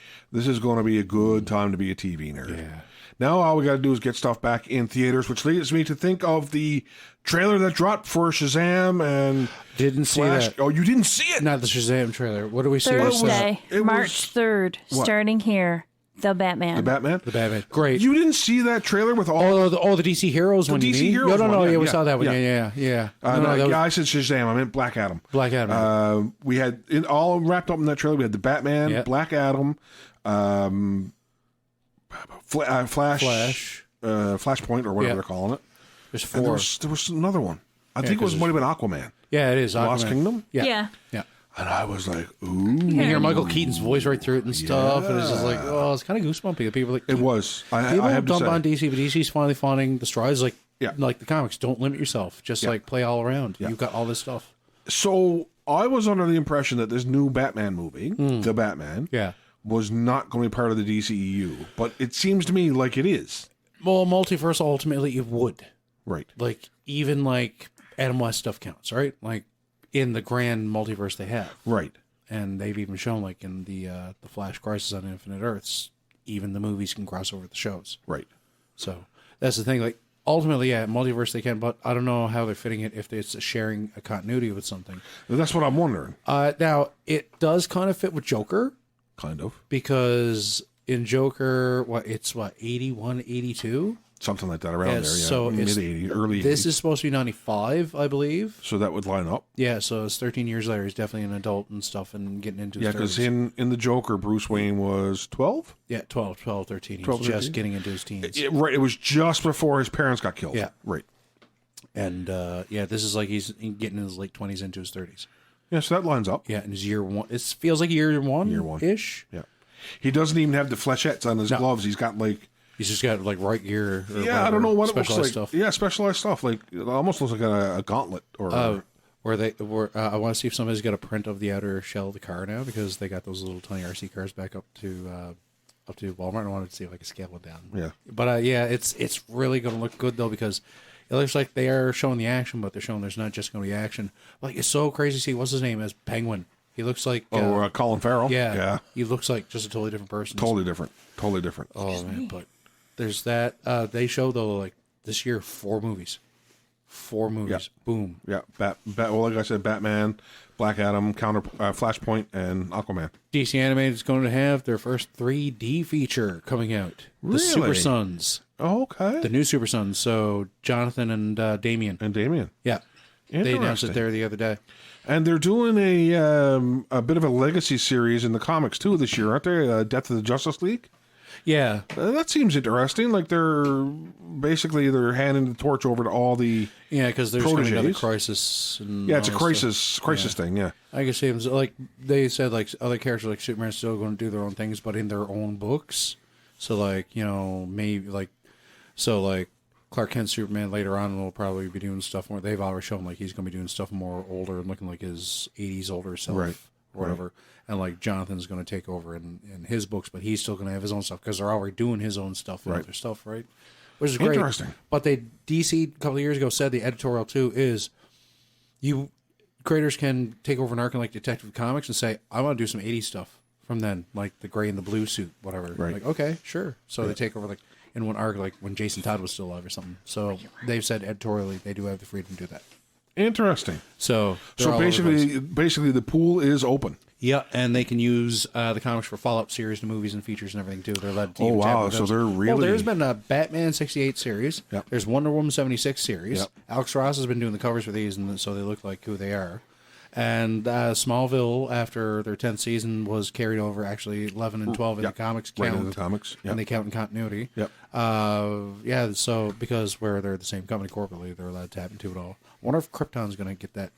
a good time to be a TV nerd. Yeah. Now all we got to do is get stuff back in theaters, which leads me to think of the trailer that dropped for Shazam and didn't see Flash. that. Oh, you didn't see it? Not the Shazam trailer. What do we see? Thursday, It was- March 3rd, What? starting here. The Batman. The Batman? The Batman. Great. You didn't see that trailer with all the DC Heroes one. DC you mean? Heroes No, one, yeah, we yeah, saw that one. yeah. Yeah. I said Shazam. I meant Black Adam. Black Adam. We had it all wrapped up in that trailer. We had the Batman, Yeah. Black Adam, Flash, Flashpoint, or whatever Yeah. they're calling it. There's And 4. there was another one. I think it was might have been Aquaman. Yeah, it is. Lost Aquaman. Kingdom? Yeah. And I was like, ooh. You hear Michael Keaton's voice right through it and stuff, and it's just like, oh, it's kind of goosebumpy. People like It was. I people have to dump say. on DC, but DC's finally finding the strides. Like, Yeah. like the comics, don't limit yourself. Just like play all around. Yeah. You've got all this stuff. So I was under the impression that this new Batman movie, The Batman, Yeah. was not going to be part of the DCEU. But it seems to me like it is. Well, multiverse ultimately it would. Right. Like even like Adam West stuff counts, right? Like in the grand multiverse they have. Right. And they've even shown, like in the Flash Crisis on Infinite Earths, even the movies can cross over with the shows. Right. So that's the thing. Like ultimately, yeah, multiverse they can, but I don't know how they're fitting it if it's sharing a continuity with something. That's what I'm wondering. Now it does kind of fit with Joker, Kind of. because in Joker, it's 81, 82? Something like that around there, yeah. So it's Mid-80s, early 80s. This is supposed to be 95, I believe. So that would line up. Yeah, so it's 13 years later. He's definitely an adult and stuff and getting into his Yeah, because 30s. in the Joker, Bruce Wayne was 12? Yeah, 12, 13. He 12, was just 13? getting into his teens. Right. It was just before his parents got killed. Yeah. Right. And, this is like he's getting in his late 20s into his 30s. Yeah, so that lines up. Yeah, in his year one. It feels like year one-ish. Yeah. He doesn't even have the flechettes on his gloves. He's got like... He's just got like right gear. Or Yeah, I don't know what it looks specialized like. stuff. Yeah, specialized stuff. Like it almost looks like a gauntlet or. I want to see if somebody's got a print of the outer shell of the car now, because they got those little tiny RC cars back up to Walmart. I wanted to see if I could scale it down. Yeah. But it's really going to look good though, because it looks like they are showing the action, but they're showing there's not just going to be action. Like it's so crazy to see what's his name as Penguin. He looks like Colin Farrell. yeah, Yeah. He looks like just a totally different person. Totally different. Totally different. Oh man, but there's that. They show though like this year 4 movies. 4 movies. Yeah. Boom. Yeah. Well, like I said, Batman, Black Adam, Flashpoint, and Aquaman. DC Animated is going to have their first 3D feature coming out. Really? The Super Sons. Oh, okay. The new Super Sons. So Jonathan and Damian. And Damien. Yeah. They announced Interesting. it there the other day. And they're doing a bit of a legacy series in the comics too this year, aren't they? Death of the Justice League. Yeah. That seems interesting. Like they're handing the torch over to all the Because there's going to be another proteges. crisis. And Yeah, it's a all that stuff. crisis thing. Yeah. I guess it was like they said, like other characters like Superman are still going to do their own things, but in their own books. So like maybe like Clark Kent Superman later on will probably be doing stuff more. They've already shown like he's going to be doing stuff more older and looking like his 80s older self, Right. or whatever. Right. And like Jonathan's going to take over in his books, but he's still going to have his own stuff because they're already doing his own stuff and other stuff, right? Which is great. Interesting. But DC a couple of years ago said the editorial too is you creators can take over an arc in like Detective Comics and say, I want to do some 80s stuff from then, like the gray and the blue suit, whatever. Right. Like, okay, sure. So they take over like in one arc, like when Jason Todd was still alive or something. So they've said editorially they do have the freedom to do that. Interesting. So basically the pool is open. Yeah, and they can use the comics for follow-up series to movies and features and everything, too. They're allowed to even wow, so they're really... Well, there's been a Batman 68 series. Yep. There's Wonder Woman 76 series. Yep. Alex Ross has been doing the covers for these, and so they look like who they are. And Smallville, after their 10th season, was carried over, actually 11 and 12 in the comics count. Right in the comics, And they count in continuity. Yep. Yeah, so because where they're the same company corporately, they're allowed to tap into it all. I wonder if Krypton's going to get that.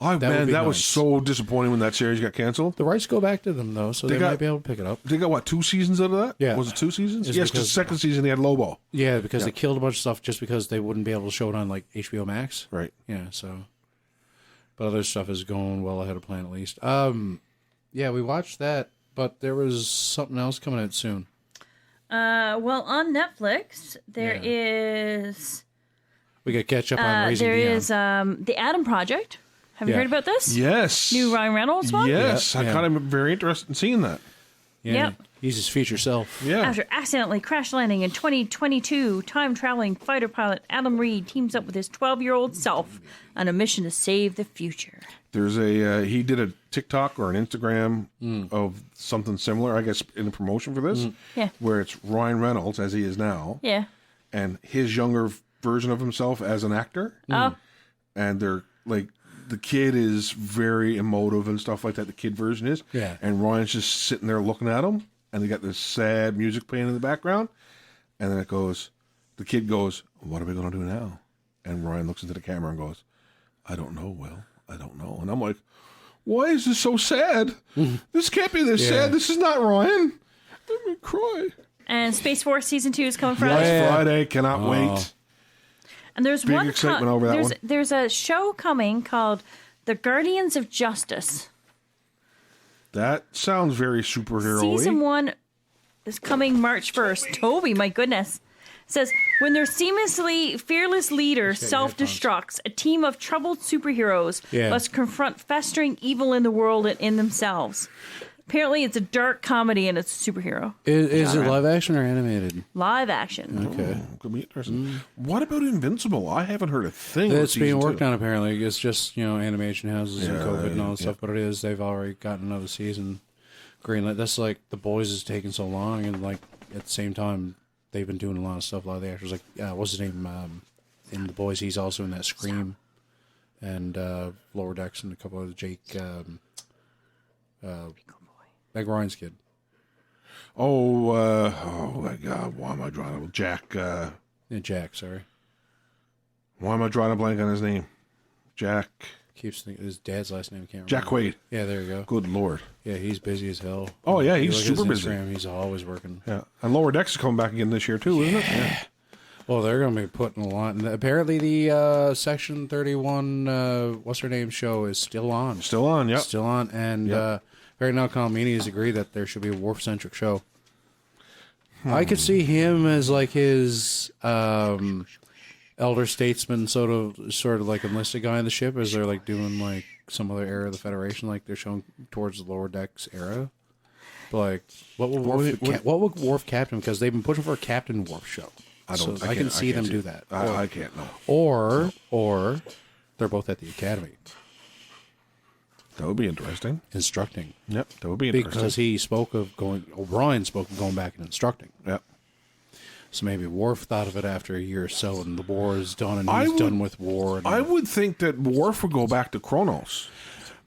That was so disappointing when that series got canceled. The rights go back to them, though, so they might be able to pick it up. They got, what, 2 seasons out of that? Yeah. Was it 2 seasons? It's Yes, because the second season they had Lobo. Yeah, because they killed a bunch of stuff just because they wouldn't be able to show it on, like, HBO Max. Right. Yeah, so... But other stuff is going well ahead of plan, at least. Yeah, we watched that, but there was something else coming out soon. Well, on Netflix, there is... We got to catch up on Raising There Dion. is The Adam Project. Have you heard about this? Yes. New Ryan Reynolds one? Yes. I kind of very interested in seeing that. Yeah. Yep. He's his future self. Yeah. After accidentally crash landing in 2022, time-traveling fighter pilot Adam Reed teams up with his 12-year-old self on a mission to save the future. There's a he did a TikTok or an Instagram of something similar, I guess, in the promotion for this. Yeah. Where it's Ryan Reynolds as he is now. Yeah. And his younger version of himself as an actor. Oh. And they're like, the kid is very emotive and stuff like that. The kid version is. Yeah. And Ryan's just sitting there looking at him, and they got this sad music playing in the background, and then the kid goes, "What are we going to do now?" And Ryan looks into the camera and goes, "I don't know, Will. I don't know." And I'm like, why is this so sad? This can't be this sad. This is not Ryan. I'm going to cry. And Space Force Season 2 is coming Friday. Yes, Friday. Cannot wait. And there's Big excitement over that one. There's a show coming called The Guardians of Justice. That sounds very superhero-y. Season 1 is coming March 1st. Toby, my goodness. Says, when their seamlessly fearless leader self-destructs, a team of troubled superheroes must confront festering evil in the world and in themselves. Apparently, it's a dark comedy and it's a superhero. Is it live action or animated? Live action. Okay. Could be interesting. What about Invincible? I haven't heard a thing. It's being worked on, apparently. It's just, animation houses and COVID and all that stuff, but it is. They've already gotten another season greenlit. That's like The Boys is taking so long, and like at the same time, they've been doing a lot of stuff. A lot of the actors, like, what's his name? In The Boys, he's also in that Scream and Lower Decks and a couple of Jake. Meg Ryan's kid. Oh my God! Why am I drawing a Jack? Jack. Sorry. Why am I drawing a blank on his name? Jack. Keeps thinking his dad's last name. Can't remember. Jack Quaid. Yeah, there you go. Good Lord. Yeah, he's busy as hell. Oh yeah, You he's look at super his busy. Instagram, he's always working. Yeah, and Lower Decks is coming back again this year too, isn't it? Yeah. Well, they're going to be putting a lot. And apparently, the Section 31, what's her name show is still on. Still on. Yep. Still on, and right now, Colmini has agreed that there should be a Worf-centric show. I could see him as like his elder statesman, sort of like enlisted guy in the ship, as they're like doing like some other era of the Federation, like they're showing towards the Lower Decks era. But like, what would Worf captain? Because they've been pushing for a Captain Worf show. I can see them do that. I can't know. Or they're both at the academy. That would be interesting. Instructing. Yep, that would be interesting. Because he spoke of O'Brien spoke of going back and instructing. Yep. So maybe Worf thought of it after a year or so, and the war is done, and he's done with war. And I would think that Worf would go back to Kronos.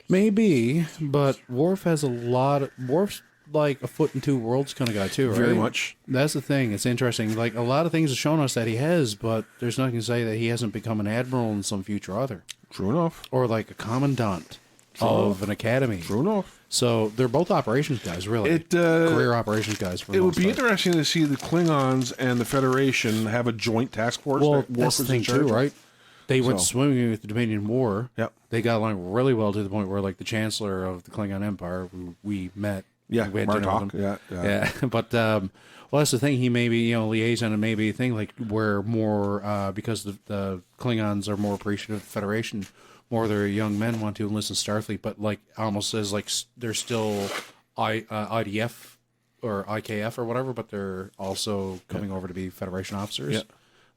Maybe, but Worf has Worf's like a foot in two worlds kind of guy too, right? Very much. That's the thing. It's interesting. Like a lot of things have shown us that he has, but there's nothing to say that he hasn't become an admiral in some future other. True enough. Or like a commandant of an academy. True enough. So they're both operations guys, really. Career operations guys. For it would be interesting to see the Klingons and the Federation have a joint task force. Well, that's the thing too, right? They went swimming with the Dominion War. Yep. They got along really well to the point where, like, the Chancellor of the Klingon Empire, who we met. Yeah, we had dinner with him. Yeah. But well, that's the thing. He may be, liaison, and maybe a thing like where more because the Klingons are more appreciative of the Federation. more of their young men want to enlist in Starfleet, but like almost as like they're still IDF or IKF or whatever, but they're also coming over to be Federation officers. Yeah.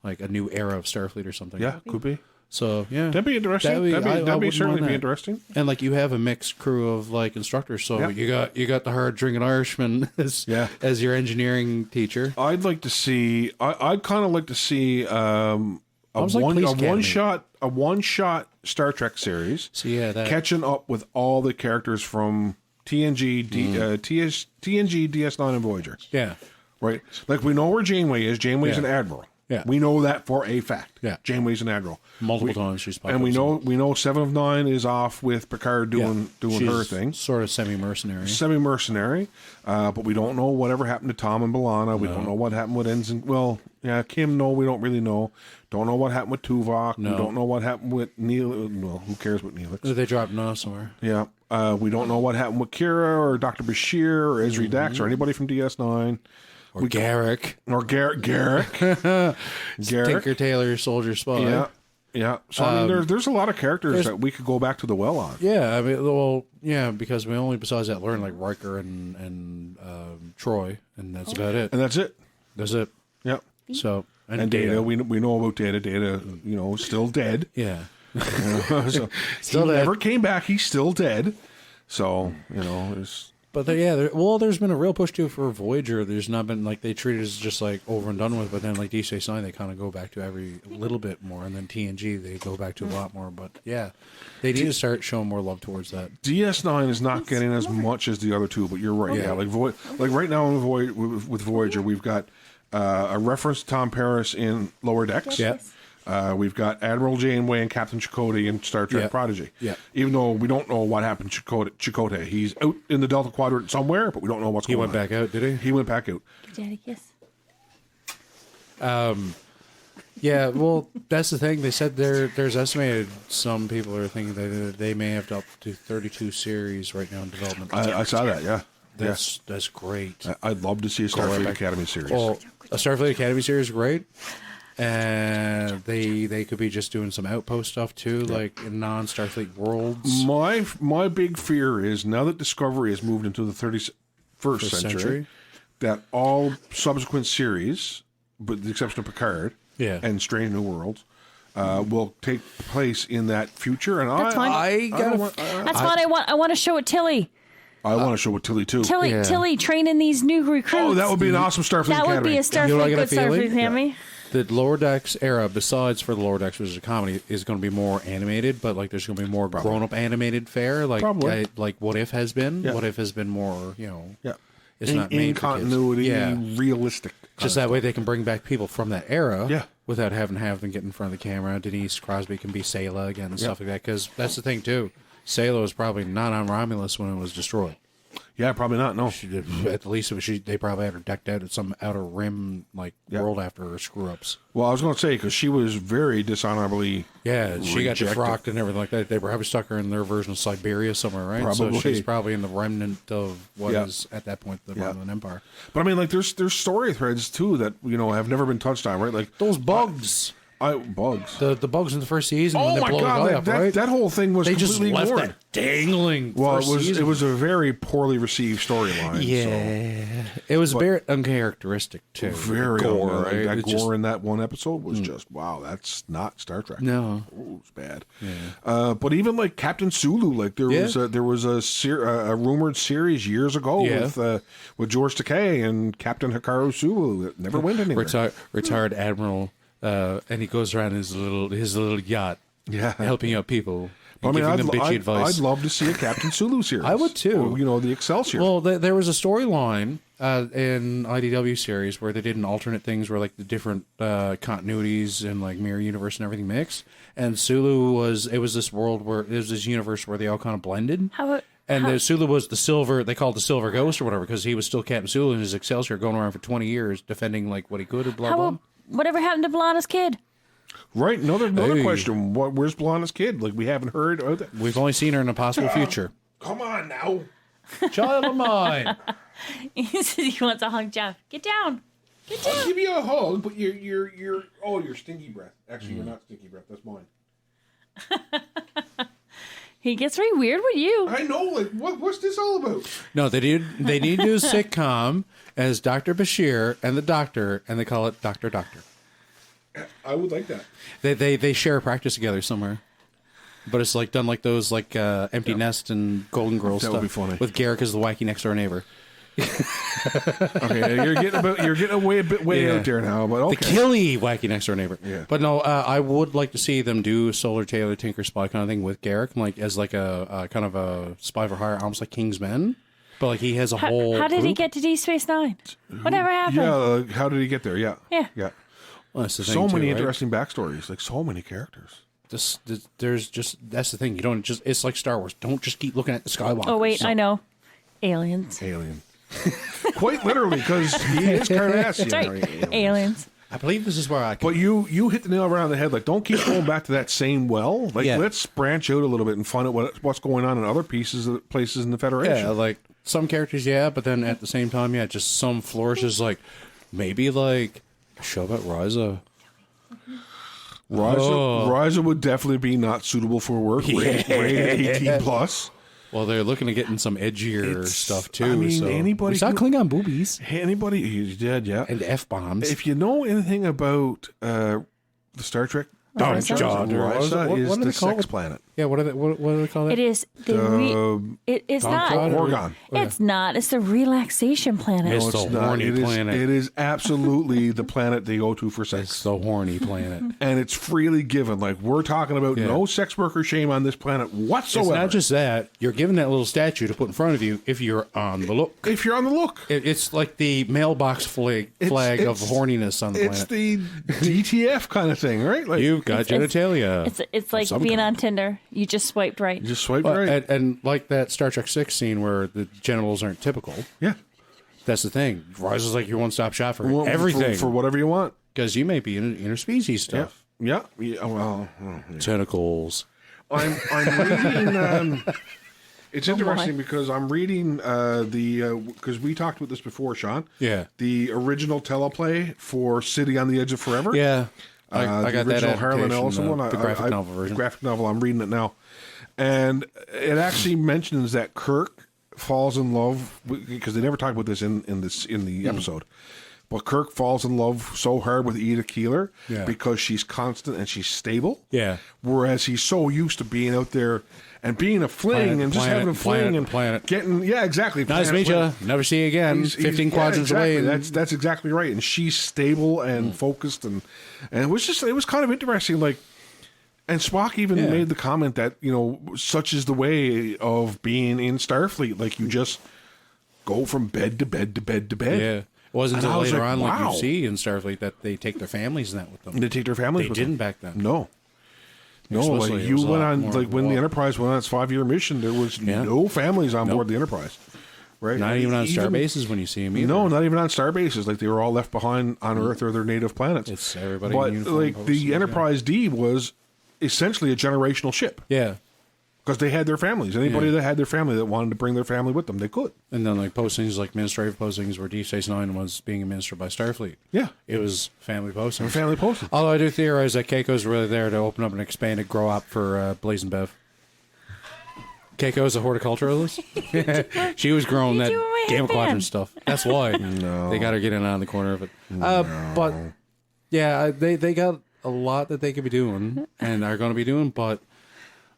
Like a new era of Starfleet or something. Yeah, could be. So yeah, that'd be interesting. That'd be certainly be interesting. And like you have a mixed crew of like instructors. So you got the hard drinking Irishman as your engineering teacher. I'd like to see. I'd kind of like to see a one shot Star Trek series. So catching up with all the characters from TNG, TNG, DS9, and Voyager. Yeah, right. Like we know where Janeway is. Janeway's an admiral. Yeah, we know that for a fact. Yeah, Janeway's an admiral. Multiple times she's popped and we know 7 of 9 is off with Picard doing her thing. Sort of semi-mercenary. But we don't know whatever happened to Tom and B'Elanna. We don't know what happened with Ensign. Well, yeah, Kim. No, we don't really know. Don't know what happened with Tuvok. No. We don't know what happened with Neil. Well, who cares what Neelix? They dropped Noah somewhere. Yeah. We don't know what happened with Kira or Dr. Bashir or Ezri Dax or anybody from DS9. Or Garrick. Garrick. Tinker Tailor, Soldier Spy. Yeah. So, I mean, there's a lot of characters that we could go back to the well on. Yeah, I mean, well, yeah, because we only, besides that, learn like Riker and Troy, and that's about it. And that's it. That's it. Yeah. So, and Data. We know about Data. Data, still dead. Yeah. So still he never came back. He's still dead. So, it's... But there's been a real push too for Voyager. There's not been like they treat it as just like over and done with. But then like Deep Space Nine, they kind of go back to every little bit more, and then TNG they go back to a lot more. But yeah, they need to start showing more love towards that. DS9 is not getting as much as the other two, but you're right. Yeah, like right now with Voyager, we've got a reference to Tom Paris in Lower Decks. Yeah. We've got Admiral Janeway and Captain Chakotay in Star Trek Prodigy. Yeah. Even though we don't know what happened to Chakotay. He's out in the Delta Quadrant somewhere, but we don't know what's going on. He went back out, did he? He went back out. Give Daddy a kiss. Yeah, well, that's the thing. They said there's estimated some people are thinking that they may have up to 32 series right now in development. I saw that, yeah. That's great. I'd love to see a Starfleet Academy series. Well, a Starfleet Academy series is great. And they could be just doing some outpost stuff too, like in non-Starfleet worlds. My big fear is now that Discovery has moved into the 31st century, that all subsequent series, with the exception of Picard and Strange New Worlds, will take place in that future. And that's fine. That's fine. I want to show it Tilly. I want to show it Tilly too. Tilly training these new recruits. Oh, that would be an awesome Starfleet Academy. That would be a Starfleet Academy. The Lower Decks era, besides for the Lower Decks, which is a comedy, is going to be more animated, but like there's going to be more grown-up animated fare, like What If has been. Yeah. What If has been more, it's not made for continuity, kids. realistic. Just that way they can bring back people from that era without having to have them get in front of the camera. Denise Crosby can be Sayla again and stuff like that, because that's the thing too. Sayla was probably not on Romulus when it was destroyed. Yeah, probably not. No, at least they probably had her decked out at some outer rim world after her screw ups. Well, I was going to say because she was very dishonorably. Yeah, she got defrocked and everything like that. They probably stuck her in their version of Siberia somewhere, right? Probably. So she's probably in the remnant of what is at that point the Romulan Empire. But I mean, like there's story threads too that have never been touched on, right? Like those bugs. Bugs. The bugs in the first season. Oh when my god! That whole thing was completely left ignored. That dangling. Well, it was a very poorly received storyline. Yeah, it was very uncharacteristic too. Very gore. That gore in that one episode was just wow. That's not Star Trek. No, it was bad. Yeah. But even like Captain Sulu, like there was a rumored series years ago with George Takei and Captain Hikaru Sulu that never went anywhere. Retired Admiral. And he goes around his little yacht, helping out people. I mean, I'd love to see a Captain Sulu series. I would too. Or, the Excelsior. Well, there was a storyline in IDW series where they did an alternate things where like the different continuities and like mirror universe and everything mixed. And Sulu was this world where it was this universe where they all kind of blended. Sulu was the silver. They called it the Silver Ghost or whatever because he was still Captain Sulu in his Excelsior, going around for 20 years defending like what he could and blah blah. Whatever happened to B'Elanna's kid? Right. Another question. Where's B'Elanna's kid? Like we haven't heard of that. We've only seen her in a possible future. Come on now, child of mine. He says he wants a hug. Jeff, get down. Get down. I'll give you a hug, but you're stinky breath. Actually, you're not stinky breath. That's mine. He gets very weird with you. I know, like, what's this all about? No, they need to do a sitcom as Dr. Bashir and the Doctor, and they call it Doctor. I would like that. They share a practice together somewhere. But it's like done like those Empty Nest and Golden Girls stuff. That would be funny. With Garrick as the wacky next door neighbor. Okay, you're getting a bit out there now, but okay. The killy wacky next door neighbor. Yeah. But no, I would like to see them do Solar Taylor Tinker Spy kind of thing with Garrick, like as like a kind of a spy for hire, almost like King's Men. But like he has a whole. How did he group. get to Deep Space Nine? Whatever happened? Yeah, how did he get there? Yeah. Yeah. Well, that's the thing So too, many right? interesting backstories, like so many characters. There's just that's the thing. You don't just. It's like Star Wars. Don't just keep looking at the Skywalker. Oh wait, I know. Aliens. Alien. Quite literally, because he is Cardassian. That's right. Aliens. I believe this is where I. But you hit the nail right on the head. Like, don't keep going back to that same well. Like, Yeah. let's branch out a little bit and find out what's going on in other places in the Federation. Yeah, like some characters, yeah, but then at the same time, yeah, just some flourishes. Like maybe like a show about Ryza. Ryza would definitely be not suitable for work. Rated 18 plus. Well, they're looking to get in some edgier stuff too. I mean, so anybody we saw Klingon boobies Anybody who's dead, yeah. and F-bombs. If you know anything about the Star Trek franchise, Ryza is the sex planet. Yeah, what do they call it? It is it's not. Orgon. It's not. It's the relaxation planet. It's the horny planet. It is absolutely the planet they go to for It's sex. the horny planet. And it's freely given. Like, we're talking about no sex worker shame on this planet whatsoever. It's not just that. You're given that little statue to put in front of you if you're on the look. If you're on the look. It's like the mailbox flag of horniness on the It's planet. the DTF kind of thing, right? Like, You've got genitalia. It's like Some being kind. on Tinder. You just swiped right. you just swipe Well, right. and like that Star Trek 6 scene where the genitals aren't typical. Yeah. That's the thing. Rise is like your one-stop shop for everything. For whatever you want. Because you may be in interspecies stuff. Yeah. Well, Tentacles. I'm reading. It's interesting because I'm reading because we talked about this before, Sean. Yeah. The original teleplay for City on the Edge of Forever. Yeah. I got the that original Harlan adaptation, Ellison one. the graphic novel version. Graphic novel. I'm reading it now, and it actually mentions that Kirk falls in love because they never talked about this in the episode. But Kirk falls in love so hard with Eda Keeler because she's constant and she's stable. Yeah. Whereas he's so used to being out there and being a fling and just having a fling and getting exactly. Nice to meet you. Never see you again. 15 quadrants exactly. away. That's exactly right. And she's stable and focused and it was kind of interesting. Like, and Spock even made the comment that such is the way of being in Starfleet. Like, you just go from bed to bed to bed to bed. Yeah. It wasn't until later on, wow. like you see in Starfleet, that they take their families and that with them. They take their families They with didn't them. back then. No, Explicitly, like it you was a went lot on, more like when the involved. Enterprise went on its 5-year mission, there was no families on board the Enterprise. Right? Not even on star bases when you see them either. No, not even on star bases. Like, they were all left behind on Earth or their native planets. It's everybody But in uniform like posts, the Enterprise D was essentially a generational ship. Yeah. Because they had their families. Anybody that had their family that wanted to bring their family with them, they could. And then like postings, like administrative postings where Deep Space Nine was being administered by Starfleet. Yeah. It was family postings. Family posted. Although I do theorize that Keiko's really there to open up an expanded grow up for Blazing Bev. Keiko's a horticulturalist. She was growing that Gamma Quadrant stuff. That's why they got her getting on the corner of it. But yeah, they got a lot that they could be doing and are going to be doing, but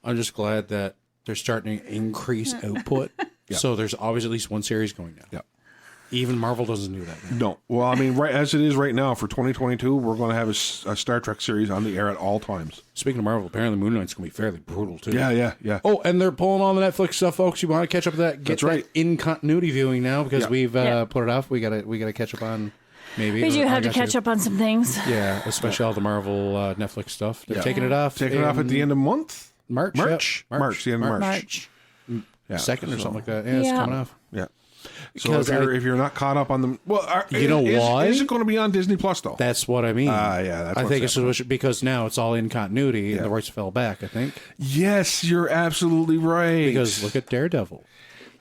I'm just glad that they're starting to increase output. So there's always at least one series going now. Yeah. Even Marvel doesn't do that now. No. Well, I mean, right as it is right now for 2022, we're going to have a Star Trek series on the air at all times. Speaking of Marvel, apparently Moon Knight's going to be fairly brutal too. Yeah. Oh, and they're pulling on the Netflix stuff, folks. You want to catch up with that? Get That's right. that in continuity viewing now because we've put it off. We gotta catch up on. Maybe We do have to catch up on some things. Yeah, especially all the Marvel Netflix stuff. They're taking it off. Taking it off at the end of month. March. The end of March. March. Yeah, 2nd or something like that. Yeah, it's Yeah. coming off. Yeah. So if you're not caught up on them, well, You know why? Is it going to be on Disney Plus though? That's what I mean. Yeah, that's I what's think it's happening. because now it's all in continuity and the rights fell back, I think. Yes, you're absolutely right. Because look at Daredevil.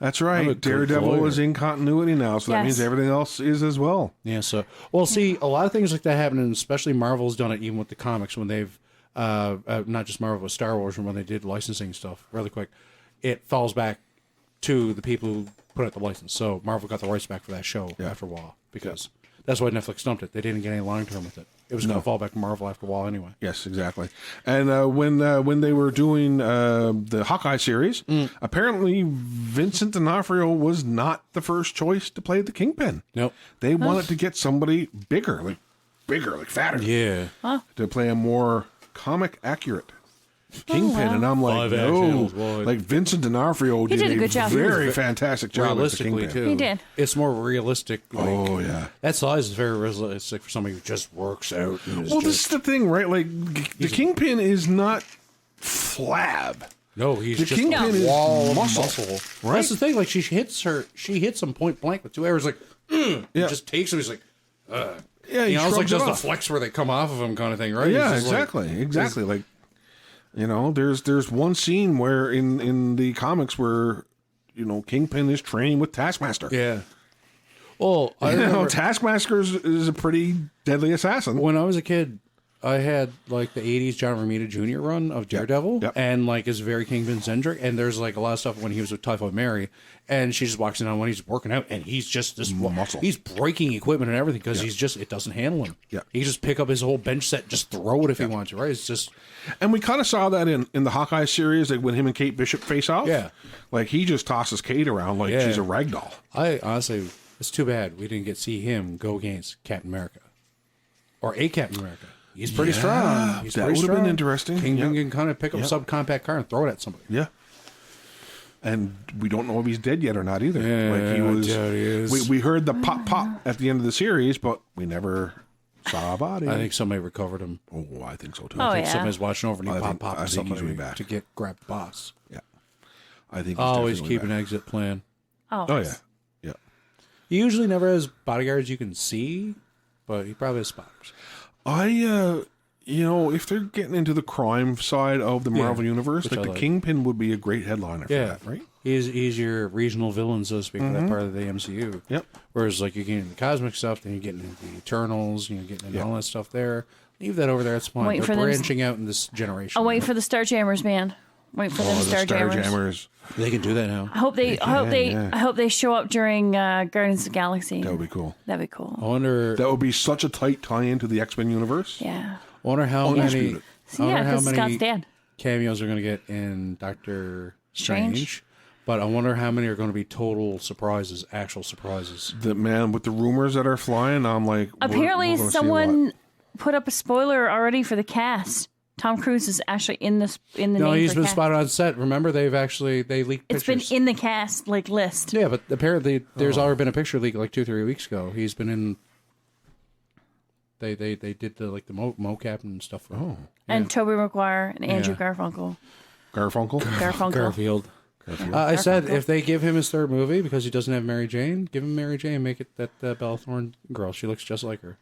That's I'm a right. good Daredevil lawyer. is in continuity now, so that Yes. means everything else is as well. Yeah, so well, see, a lot of things like that happen, and especially Marvel's done it even with the comics when they've not just Marvel, but Star Wars, when they did licensing stuff, really quick, it falls back to the people who put out the license. So Marvel got the rights back for that show after a while, because that's why Netflix dumped it. They didn't get any long term with it. It was going to fall back to Marvel after a while anyway. Yes, exactly. And when they were doing the Hawkeye series, apparently Vincent D'Onofrio was not the first choice to play the Kingpin. Nope. They wanted to get somebody bigger, like fatter. Yeah. To play a more comic accurate Kingpin, and I'm like, no, like Vincent D'Onofrio did a good job. Very fantastic job realistically as the Kingpin. too. He did. It's more realistic. Like, oh yeah, that size is very realistic for somebody who just works out. Well, this is the thing, right? Like the Kingpin is not flab. No, he's the just Kingpin a wall is of muscle. Right? That's the thing. Like she hits him point blank with 2 arrows. Like, just takes him. He's like, yeah, he it's like just off. the flex where they come off of him, kind of thing, right? Yeah, exactly. Like, you know, there's one scene where in the comics where, you know, Kingpin is training with Taskmaster. Yeah. Well, I know Taskmaster is a pretty deadly assassin. When I was a kid, I had like the 80s John Romita Jr. run of Daredevil, and like is very Kingpin centric. And there's like a lot of stuff when he was with Typhoid Mary, and she just walks in on when he's working out, and he's just this muscle. He's breaking equipment and everything because he's just, it doesn't handle him. Yeah, he can just pick up his whole bench set, just throw it if he wants to. Right? It's just, and we kind of saw that in the Hawkeye series, like when him and Kate Bishop face off. Yeah, like he just tosses Kate around like she's a rag doll. I honestly, it's too bad we didn't get to see him go against Captain America or a Captain America. He's pretty strong. That would have been interesting. Kingpin can kind of pick up a subcompact car and throw it at somebody. Yeah. And we don't know if he's dead yet or not either. Yeah, like he was. he is. We heard the pop at the end of the series, but we never saw a body. I think somebody recovered him. Oh, I think so too. Oh, I think Somebody's watching over and he I pop think he's somebody back. to grab the boss. Yeah. I think he's Always definitely keep an back. exit plan. Oh yeah. Yeah. He usually never has bodyguards you can see, but he probably has spotters. You know, if they're getting into the crime side of the Marvel Universe, like the Kingpin would be a great headliner for that, right? He's your regional villain, so to speak, for that part of the MCU. Yep. Whereas, like, you're getting into the cosmic stuff, then you're getting into the Eternals, you're getting into all that stuff there. Leave that over there. That's fine. They're branching out in this generation. I'll wait for the Starjammers, man. Wait for them Starjammers. They can do that now. I hope they show up during Guardians of the Galaxy. That would be cool. That'd be cool. I wonder. That would be such a tight tie-in to the X-Men universe. Yeah. I wonder how many. Because Scott's dead. Cameos are going to get in Doctor Strange. But I wonder how many are going to be total surprises, actual surprises. The man with the rumors that are flying, I'm like, apparently someone put up a spoiler already for the cast. Tom Cruise is actually in the No, he's been cast. spotted on set. Remember, they leaked pictures. It's been in the cast list. Yeah, but apparently there's already been a picture leak like 2-3 weeks ago. He's been in. They did the mocap and stuff. Oh, and Tobey Maguire and Andrew Garfunkel. Garfield. I said if they give him his third movie because he doesn't have Mary Jane, give him Mary Jane. Make it that Bella Thorne girl. She looks just like her.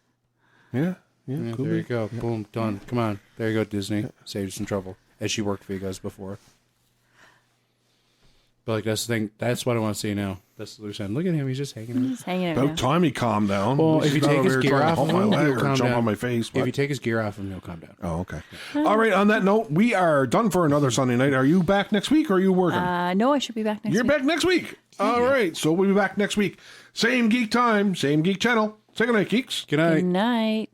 Yeah. Cool. There you go. Yeah. Boom. Done. Come on. There you go, Disney. Saved you some trouble. As she worked for you guys before. But like that's the thing. That's what I want to see now. That's what they're saying. Look at him. He's just hanging out. He's hanging out. About time he calmed down. Well, if you take his gear off of him, he'll calm jump down. on my face. If you take his gear off him, he'll calm down. Oh, okay. All right. On that note, we are done for another Sunday night. Are you back next week or are you working? No, I should be back next week. You're back next week. All right. So we'll be back next week. Same geek time, same geek channel. Say good night, geeks. Good night. Good night.